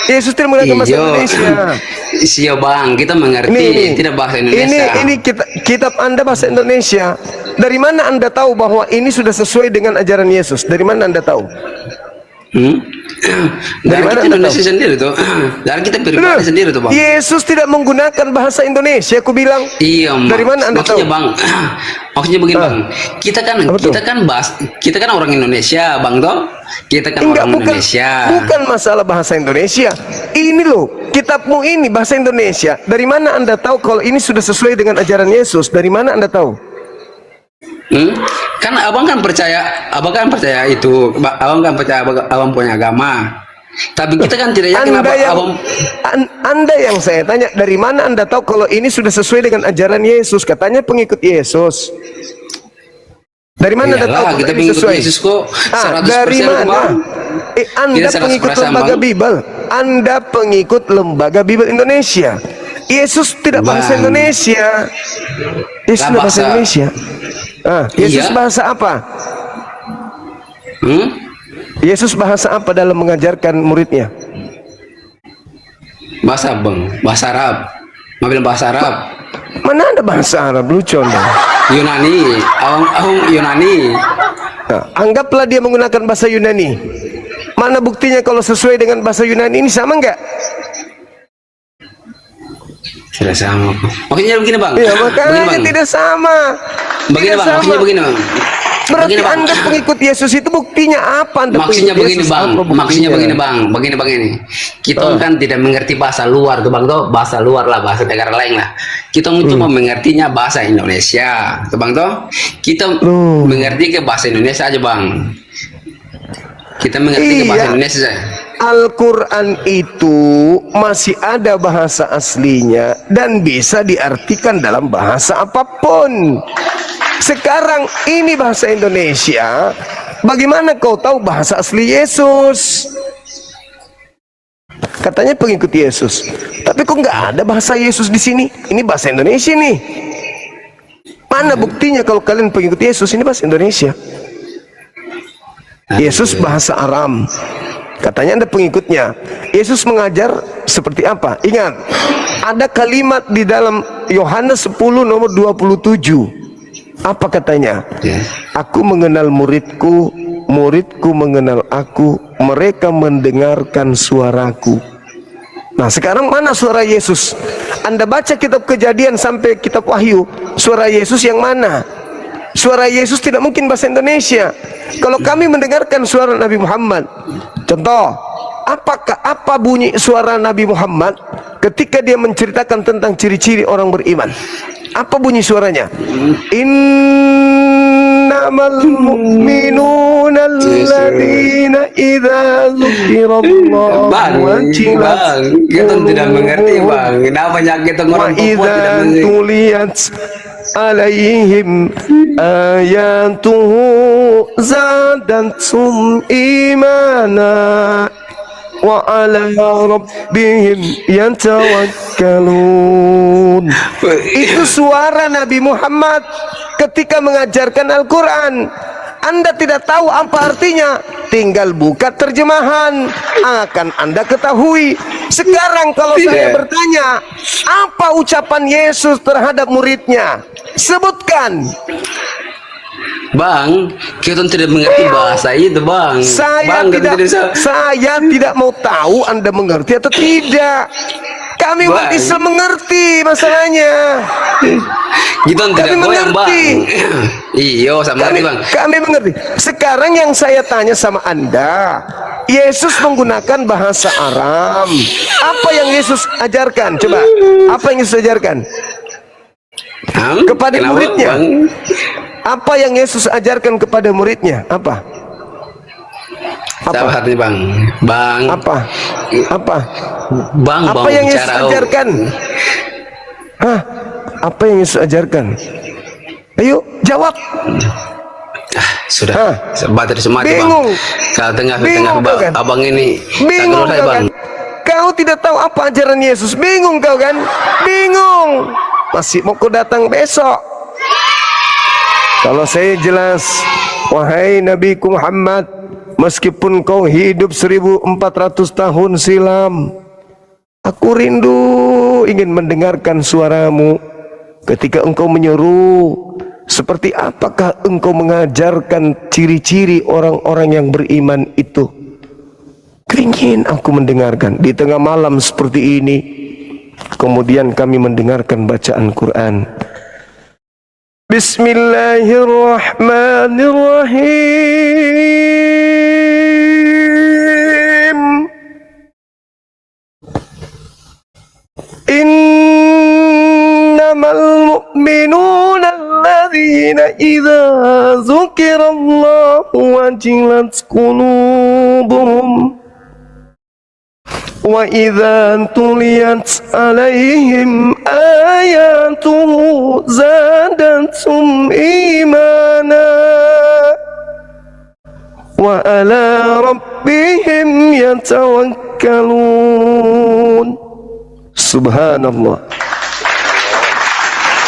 Yesus tidak menggunakan bahasa Indonesia. Iya bang, kita mengerti tidak bahasa Indonesia. Ini kitab Anda bahasa Indonesia. Dari mana Anda tahu bahwa ini sudah sesuai dengan ajaran Yesus? Dari mana Anda tahu? Dari kita Indonesia sendiri tuh. Dari kita pribadi sendiri tuh bang. Yesus tidak menggunakan bahasa Indonesia, aku bilang. Iya. Dari mana Anda tahu? Bang, maksudnya begini bang. Kita kan orang Indonesia bang toh. Kita kan orang Indonesia. Bukan masalah bahasa Indonesia. Ini loh, kitabmu ini bahasa Indonesia. Dari mana Anda tahu kalau ini sudah sesuai dengan ajaran Yesus? Dari mana Anda tahu? Kan abang kan percaya itu, abang kan percaya abang punya agama. Tapi kita kan tidak yakin Anda yang saya tanya, dari mana Anda tahu kalau ini sudah sesuai dengan ajaran Yesus? Katanya pengikut Yesus. Dari mana Anda tahu kita ini sesuai? Yesus kok 100% dari mana? Anda pengikut lembaga Bible. Anda pengikut lembaga Bible Indonesia. Yesus tidak bahasa Bang. Indonesia. Yesus Lah, tidak bahasa bahasa- Indonesia. Yesus Iya. bahasa apa? Hmm? Yesus bahasa apa dalam mengajarkan muridnya? Bahasa bang, bahasa Arab. Mau bilang bahasa Arab. Mana ada bahasa Arab, lucu Anda. Yunani, awang Yunani. Nah, anggaplah dia menggunakan bahasa Yunani. Mana buktinya kalau sesuai dengan bahasa Yunani ini sama enggak? Tidak sama. Maksudnya begini bang. Ya Begini, makanya bang. tidak sama. Begini Tidak bang, sama. maksudnya begini bang. Berarti Begini, Bang. Anda pengikut Yesus itu buktinya apa? Anda Maksudnya pengikut begini Yesus, bang, apa buktinya? maksudnya begini bang, begini. Kita kan tidak mengerti bahasa luar tuh bang tuh, bahasa luar lah, bahasa negara lain lah. Kita cuma mengertinya bahasa Indonesia, tuh bang tuh. Kita mengerti ke bahasa Indonesia aja bang. Kita mengerti ke bahasa Iya. Indonesia. Al-Quran itu masih ada bahasa aslinya dan bisa diartikan dalam bahasa apapun. Sekarang ini bahasa Indonesia, bagaimana kau tahu bahasa asli Yesus? Katanya pengikut Yesus, tapi kok nggak ada bahasa Yesus di sini? Ini bahasa Indonesia nih. Mana buktinya kalau kalian pengikut Yesus? Ini bahasa Indonesia. Yesus bahasa Aram. Katanya Anda pengikutnya. Yesus mengajar seperti apa? Ingat, ada kalimat di dalam Yohanes 10 nomor 27. Apa katanya? Aku mengenal muridku, muridku mengenal aku, mereka mendengarkan suaraku. Nah, sekarang mana suara Yesus? Anda baca kitab Kejadian sampai kitab Wahyu, suara Yesus yang mana? Suara Yesus tidak mungkin bahasa Indonesia. Kalau kami mendengarkan suara Nabi Muhammad, contoh, apa bunyi suara Nabi Muhammad ketika dia menceritakan tentang ciri-ciri orang beriman? Apa bunyi suaranya? Innamal mu'minuna alladzina idza dzukirallahu wajilat Kita tidak mengerti bang. Kenapa kita orang Papua tidak mengerti? tuliyat alaihim ayatuhu zadatum imana wa ala rabbihim yatawakkalun. Itu suara Nabi Muhammad ketika mengajarkan Al-Quran. Anda tidak tahu apa artinya, tinggal buka terjemahan, akan Anda ketahui. Sekarang kalau saya bertanya, apa ucapan Yesus terhadap muridnya? Sebutkan. Bang, kita tidak mengerti bahasa itu bang. Saya Bang, kita saya tidak mau tahu Anda mengerti atau tidak. Kami umat Islam mengerti masalahnya. Kita tidak Kami goyang bang. mengerti. Iyo sama Kami, bang. kami mengerti. Sekarang yang saya tanya sama Anda, Yesus menggunakan bahasa Aram. Apa yang Yesus ajarkan? Coba, apa yang Yesus ajarkan kepada Kenapa, muridnya? Bang? Apa yang Yesus ajarkan kepada muridnya? Apa? Salah satunya bang. Bang. Apa? Apa? Bang, Apa bang yang Yesus bicara, oh. ajarkan? Hah? Apa yang Yesus ajarkan? Ayo, jawab. Sudah. Bater semua Bingung. bang. Kalau tengah-tengah Bingung kau kan? abang ini. Bingung saya kau bang. kan? Kau tidak tahu apa ajaran Yesus. Bingung kau kan? Bingung. Masih mau kau datang besok? Kalau saya jelas, wahai Nabi Muhammad, meskipun kau hidup 1400 tahun silam, aku rindu ingin mendengarkan suaramu ketika engkau menyeru. Seperti apakah engkau mengajarkan ciri-ciri orang-orang yang beriman itu? Ingin aku mendengarkan di tengah malam seperti ini. Kemudian kami mendengarkan bacaan Quran. Bismillahirrahmanirrahim. Innamal mu'minuna alladzina idza dzukirallahu wajilat qulubuhum wa idza tuliyat alaihim ayatuhu zadatum imana wa ala rabbihim yatawakkalun. Subhanallah.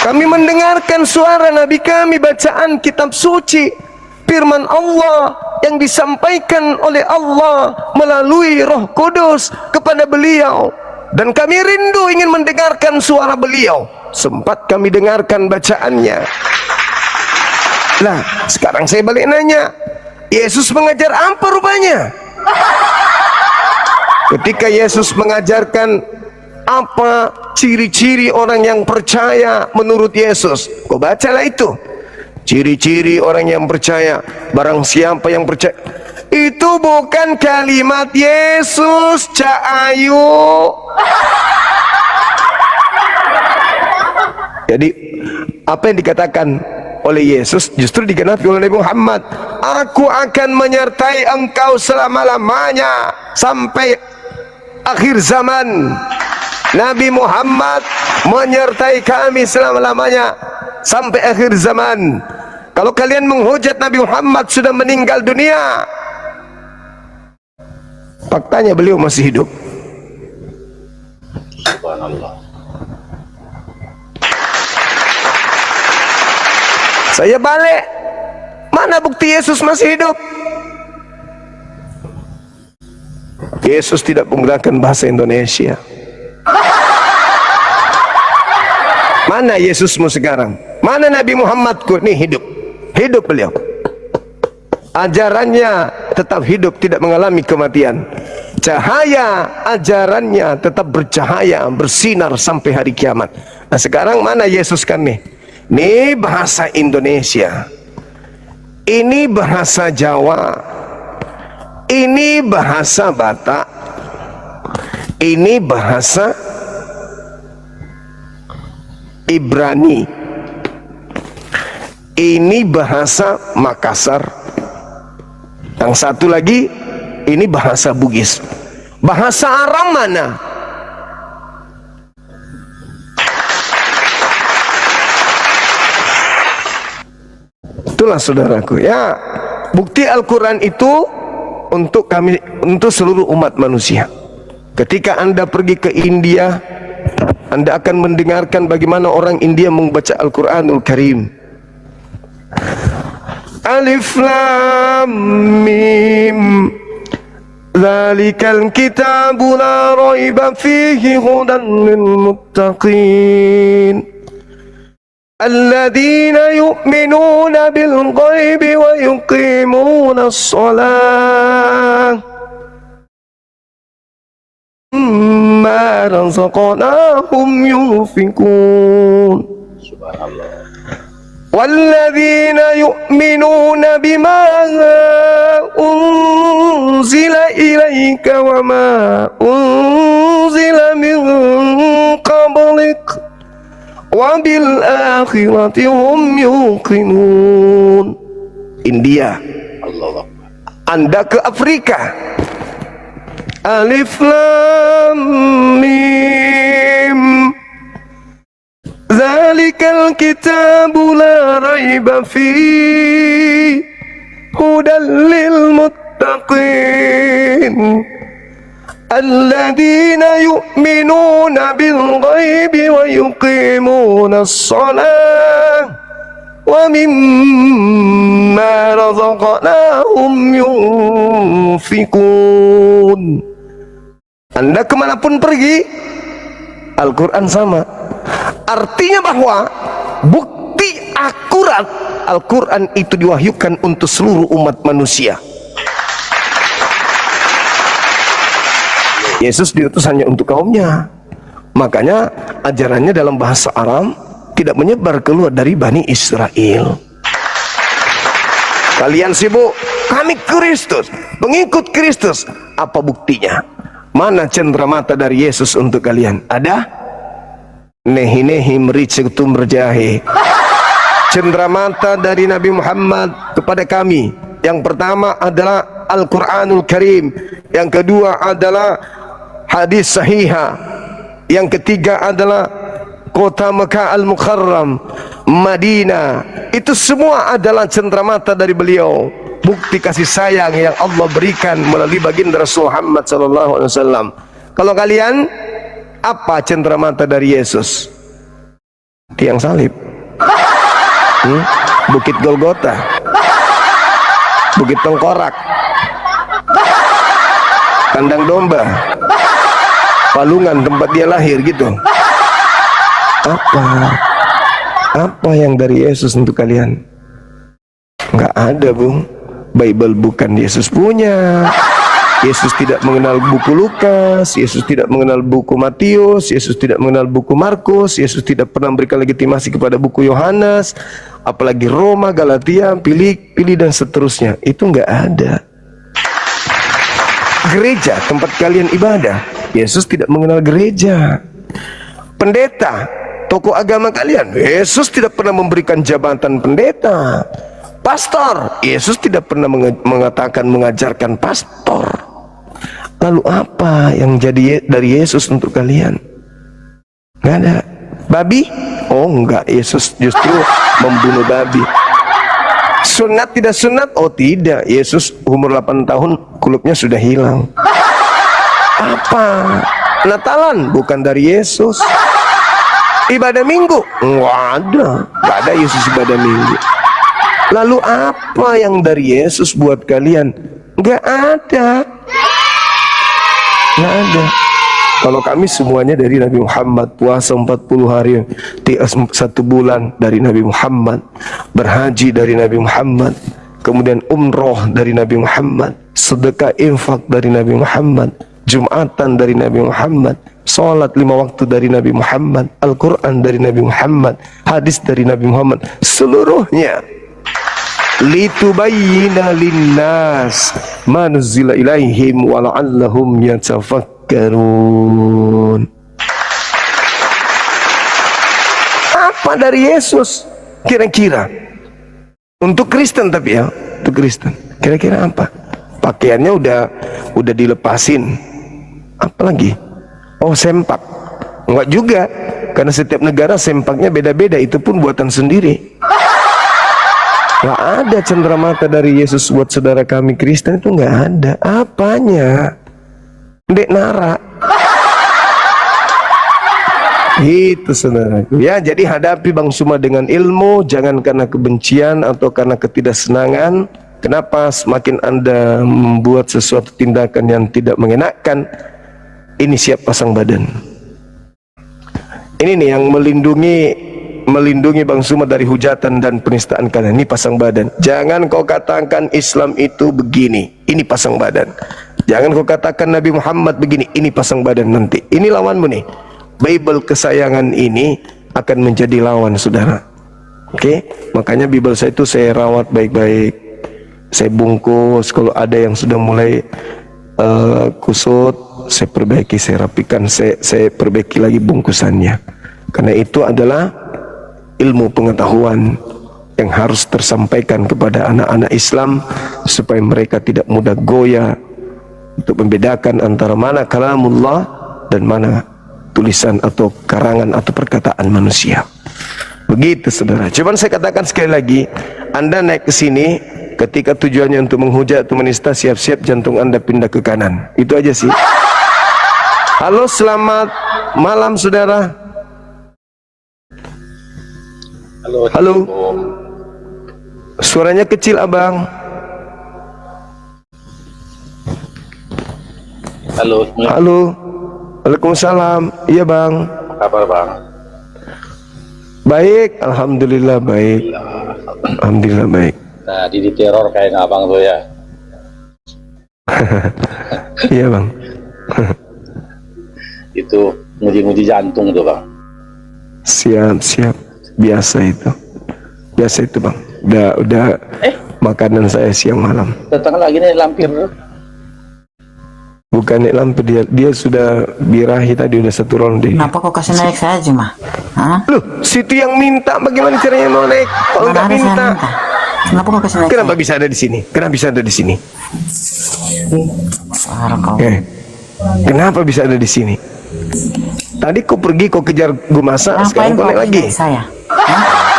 Kami mendengarkan suara Nabi kami, bacaan kitab suci, firman Allah yang disampaikan oleh Allah melalui Roh Kudus kepada beliau, dan kami rindu ingin mendengarkan suara beliau. Sempat kami dengarkan bacaannya. Lah, sekarang saya balik nanya, Yesus mengajar apa rupanya? Ketika Yesus mengajarkan apa ciri-ciri orang yang percaya menurut Yesus, kau bacalah itu. Ciri-ciri orang yang percaya, barang siapa yang percaya. Itu bukan kalimat Yesus, Cak Ayu. Jadi apa yang dikatakan oleh Yesus justru digenapi oleh Nabi Muhammad. Aku akan menyertai engkau selama-lamanya sampai akhir zaman. Nabi Muhammad menyertai kami selama-lamanya sampai akhir zaman. Kalau kalian menghujat Nabi Muhammad sudah meninggal dunia, faktanya beliau masih hidup. Subhanallah. Saya balik, mana bukti Yesus masih hidup? Yesus tidak menggunakan bahasa Indonesia. Mana Yesusmu sekarang? Mana Nabi Muhammadku? Nih hidup, hidup beliau. Ajarannya tetap hidup, tidak mengalami kematian. Cahaya ajarannya tetap bercahaya, bersinar sampai hari kiamat. Nah sekarang mana Yesus kan nih? Ini bahasa Indonesia, ini bahasa Jawa, ini bahasa Batak, ini bahasa Ibrani, ini bahasa Makassar, yang satu lagi ini bahasa Bugis. Bahasa Aram mana? Itulah saudaraku ya, bukti Al-Quran itu untuk kami, untuk seluruh umat manusia. Ketika Anda pergi ke India, Anda akan mendengarkan bagaimana orang India membaca Al-Quranul Karim. Alif Lam Mim, Dzalikal kitabu la raiba fihi hudan lil muttaqin. الذين يؤمنون بالغيب ويقيمون الصلاة مما رزقناهم ينفقون والذين يؤمنون بما أنزل إليك وما أنزل من قبلك wabil akhirati hum yuqinun. India. Anda ke Afrika, Alif Lam Mim, Dzalikal kitabu la raiba fihi hudan lil muttaqin الذين يؤمنون بالغيب ويقيمون الصلاة ومما رزقناهم ينفقون. Anda kemanapun pergi, Al-Quran sama. Artinya bahwa bukti akurat Al-Quran itu diwahyukan untuk seluruh umat manusia. Yesus diutus hanya untuk kaumnya, makanya ajarannya dalam bahasa Aram tidak menyebar keluar dari Bani Israel. Kalian sibuk, kami Kristus, pengikut Kristus. Apa buktinya? Mana cenderamata dari Yesus untuk kalian? Ada? Nehi-nehi mericetum berjahe. Cenderamata dari Nabi Muhammad kepada kami, yang pertama adalah Al-Quranul Karim, yang kedua adalah hadis sahihah, yang ketiga adalah kota Mekah Al-Mukarram, Madinah. Itu semua adalah cenderamata dari beliau, bukti kasih sayang yang Allah berikan melalui baginda Rasul Muhammad SAW. Kalau kalian Apa cenderamata dari Yesus? Tiang salib, Bukit Golgota, Bukit Tengkorak, kandang domba, palungan tempat dia lahir gitu. Apa yang dari Yesus untuk kalian? Nggak ada, Bung. Bible bukan Yesus punya. Yesus tidak mengenal buku Lukas, Yesus tidak mengenal buku Matius, Yesus tidak mengenal buku Markus, Yesus tidak pernah memberikan legitimasi kepada buku Yohanes, apalagi Roma, Galatia, pilih dan seterusnya. Itu nggak ada. Gereja, tempat kalian ibadah, Yesus tidak mengenal gereja. Pendeta, tokoh agama kalian, Yesus tidak pernah memberikan jabatan pendeta. Pastor, Yesus tidak pernah mengatakan mengajarkan pastor. Lalu apa yang jadi dari Yesus untuk kalian? Nggak ada. Babi? Oh enggak, Yesus justru membunuh babi. Sunat tidak sunat? Oh tidak, Yesus umur 8 tahun kulupnya sudah hilang. Apa? Natalan? Bukan dari Yesus. Ibadah minggu? Nggak ada Yesus ibadah minggu. Lalu apa yang dari Yesus buat kalian? Nggak ada. Nggak ada. Kalau kami semuanya dari Nabi Muhammad, puasa 40 hari, 1 bulan dari Nabi Muhammad, berhaji dari Nabi Muhammad, kemudian umroh dari Nabi Muhammad, sedekah infak dari Nabi Muhammad, Jumatan dari Nabi Muhammad, salat 5 waktu dari Nabi Muhammad, Al-Quran dari Nabi Muhammad, hadis dari Nabi Muhammad, seluruhnya. Litubayyina linnas ma nuzila ilaihim wa la'allahum yatafakkarun. Apa dari Yesus kira-kira? Untuk Kristen tapi ya, untuk Kristen. Kira-kira apa? Pakaiannya udah dilepasin. Apalagi? Oh, sempak. Enggak juga, karena setiap negara sempaknya beda-beda, itu pun buatan sendiri. Nggak ada cenderamata dari Yesus buat saudara kami Kristen, itu nggak ada. Apanya? Dek Nara. Itu saudaraku. Ya, jadi hadapi Bang Suma dengan ilmu, jangan karena kebencian atau karena ketidaksenangan. Kenapa? Semakin Anda membuat sesuatu tindakan yang tidak mengenakan, ini siap pasang badan. Ini nih yang melindungi Bang Suma dari hujatan dan penistaan kalian. Ini pasang badan. Jangan kau katakan Islam itu begini, ini pasang badan. Jangan kau katakan Nabi Muhammad begini, ini pasang badan nanti. Ini lawanmu nih. Bible kesayangan ini akan menjadi lawan saudara. Oke? Makanya Bible saya itu saya rawat baik-baik. Saya bungkus. Kalau ada yang sudah mulai kusut, saya perbaiki, saya rapikan, saya perbaiki lagi bungkusannya. Karena itu adalah ilmu pengetahuan yang harus tersampaikan kepada anak-anak Islam supaya mereka tidak mudah goyah untuk membedakan antara mana kalamullah dan mana tulisan atau karangan atau perkataan manusia. Begitu saudara. Cuman saya katakan sekali lagi, Anda naik ke sini ketika tujuannya untuk menghujat atau menista, siap-siap jantung Anda pindah ke kanan. Itu aja sih. Halo, selamat malam saudara. Halo. Suaranya kecil abang. Halo. Waalaikumsalam. Iya bang. Apa kabar bang? Baik, alhamdulillah baik. Alhamdulillah baik. Tadi diteror kayak abang tuh ya. Iya bang. Itu nguji-nguji jantung tuh bang. Siap. Biasa itu bang. Udah makanan saya siang malam. Datang lagi nih lampir. Bukan nih lampir, dia sudah birahi tadi, udah 1 ronde. Kenapa kok kasih naik saja mah? Loh, situ yang minta, bagaimana caranya mau naik? Kalau nggak minta. Kenapa kok kasih naik? Kenapa bisa ada di sini? Kenapa bisa ada di sini? Tadi kau pergi, kau kejar gumasa, sekarang kau naik lagi. Saya.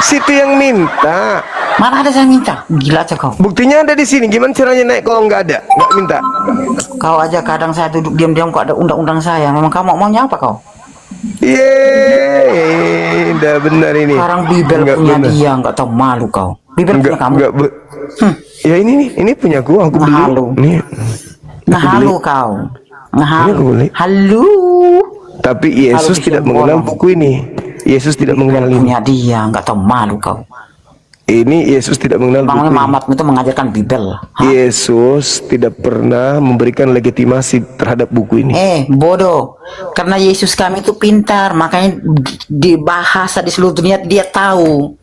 Situ yang minta. Mana ada saya minta? Gila aja kau. Buktinya ada di sini. Gimana caranya naik kalau nggak ada? Nggak minta. Kau aja kadang saya duduk diam-diam kok ada undang-undang saya. Memang kamu maunya apa kau? Yeay, udah benar ini. Sekarang Bibel Enggak punya benar. dia, nggak tahu malu kau. Bibel Enggak, punya kamu. enggak Ya ini nih, ini punya gua, aku beli. Halu. Nih. Ngehalu kau. Ngehalu. Ini aku beli. Halu. Tapi Yesus Halu tidak bisa mengenal bolong. buku ini. Yesus tidak mengenal ini. Punya dia, nggak tahu malu kau. Ini Yesus tidak mengenal buku Bang ini. Mamat itu mengajarkan Bibel. Yesus tidak pernah memberikan legitimasi terhadap buku ini. Bodoh. Karena Yesus kami itu pintar, makanya di bahasa di seluruh dunia dia tahu.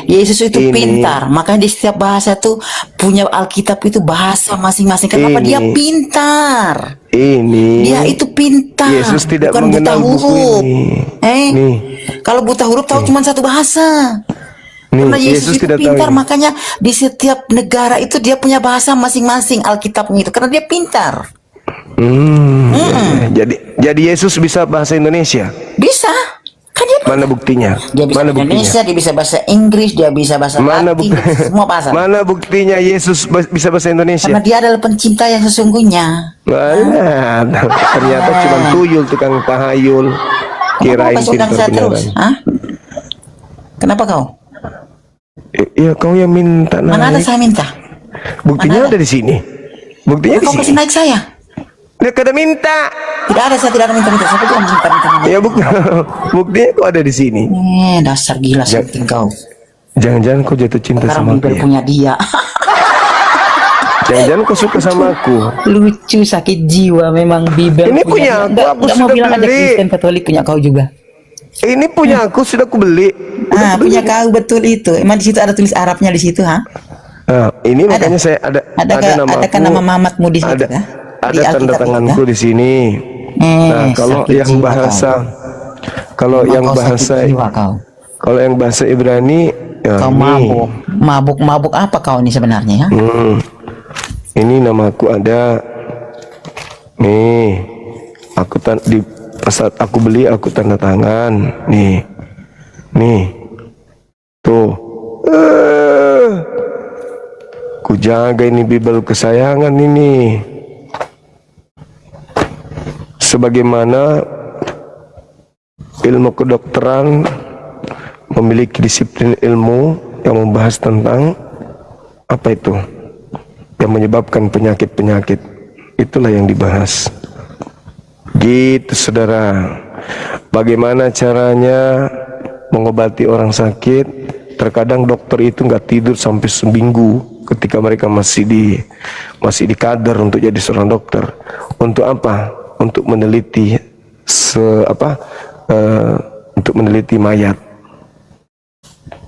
Yesus itu pintar, makanya di setiap bahasa tuh punya Alkitab itu bahasa masing-masing. Kenapa dia pintar? Dia itu pintar. Yesus tidak bukan buta mengenal buku huruf. ini. Kalau buta huruf tahu cuma satu bahasa. Nih, Karena Yesus itu tidak pintar, tahu ini. makanya di setiap negara itu dia punya bahasa masing-masing Alkitabnya itu. Karena dia pintar. Jadi Yesus bisa bahasa Indonesia. Bisa. Kan dia Mana buktinya? Dia bisa Mana bahasa Indonesia, buktinya? dia bisa bahasa Inggris, dia bisa bahasa Mana Latin, bukti? semua bahasa. Mana buktinya Yesus bisa bahasa Indonesia? Karena dia adalah pencinta yang sesungguhnya. Mana? Ternyata cuma tuyul, tukang tahayul. Kirain Kenapa undang pintar saya terus? beneran. Hah? Kenapa kau? Ya kau yang minta naik. Mana ada saya minta? Buktinya ada di sini. Buktinya di Kau kasih sini. naik saya. Dia kada minta. Tidak ada, saya tidak ada minta-minta. Saya tidak minta-minta. Ya buktinya kau ada di sini. Dasar gila something kau. Jangan-jangan kau jatuh cinta Sekarang sama aku Bibel ya? punya dia. Jangan-jangan kau suka sama aku. Lucu, sakit jiwa memang Bibel. Ini punya aku Nggak mau sudah bilang ada beli. Kristen Katolik punya kau juga. Ini punya aku, sudah aku beli. Punya kau betul itu. Emang di situ ada tulis Arabnya di situ, ha? Nah, ini makanya saya ada Adakah nama Mamatmu di situ, kah? Ada Di tanda Alkitab tanganku itu, di sini. Nah, kalau sakit yang jiwa bahasa Memang kau sakit jiwa kau. kalau yang bahasa Ibrani ya Kau ini. mabuk apa kau ini sebenarnya, ya? Ini namaku ada. Nih. Di saat aku beli aku tanda tangan. Nih. Tuh. Ku jaga ini Bibel kesayangan ini. Sebagaimana ilmu kedokteran memiliki disiplin ilmu yang membahas tentang apa itu yang menyebabkan penyakit-penyakit, itulah yang dibahas. Gitu saudara. Bagaimana caranya mengobati orang sakit? Terkadang dokter itu nggak tidur sampai seminggu ketika mereka masih di kader untuk jadi seorang dokter. Untuk apa? Untuk meneliti untuk meneliti mayat.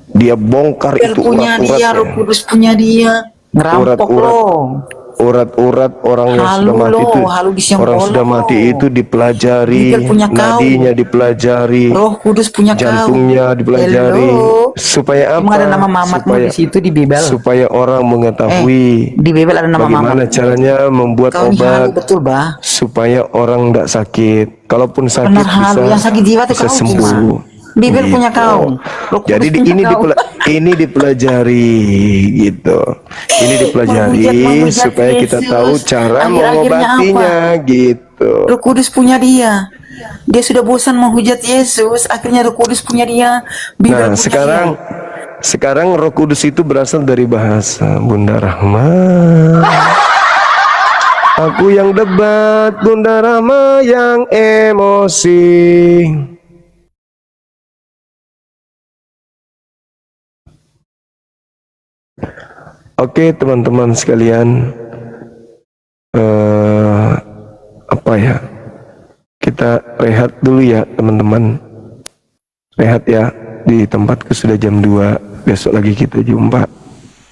Dia bongkar Bibel itu punya dia, Roh urat-uratnya. Kudus punya dia. Ngerampok loh. Urat-urat orang yang Halu sudah mati loh, itu, halu di siang orang bolong. sudah mati itu dipelajari, Bibel punya kau. nadinya dipelajari, Roh Kudus punya kau. jantungnya dipelajari, Hello. supaya Emang apa? ada nama Mamatmu di situ di Bibel. Supaya orang mengetahui Di Bibel ada nama bagaimana Mamat. caranya membuat Kau ini obat halu betul, bah. supaya orang tidak sakit. Kalaupun sakit Benar halu, yang sakit jiwa tuh bisa kau sembuh. cuma. Bibel Gitu. punya kau. Roh Kudus Jadi punya kau. ini dipelajari gitu. Ini dipelajari Menghujat supaya kita Yesus. tahu cara Akhir-akhirnya mengobatinya gitu. Roh Kudus punya dia. Dia sudah bosan menghujat Yesus, akhirnya Roh Kudus punya dia. Bibel Nah, punya sekarang Roh Kudus itu berasal dari bahasa Bunda Rahma. Aku yang debat, Bunda Rahma yang emosi. Oke teman-teman sekalian, apa ya? Kita rehat dulu ya teman-teman. Rehat ya, di tempatku sudah jam 2. Besok lagi kita jumpa.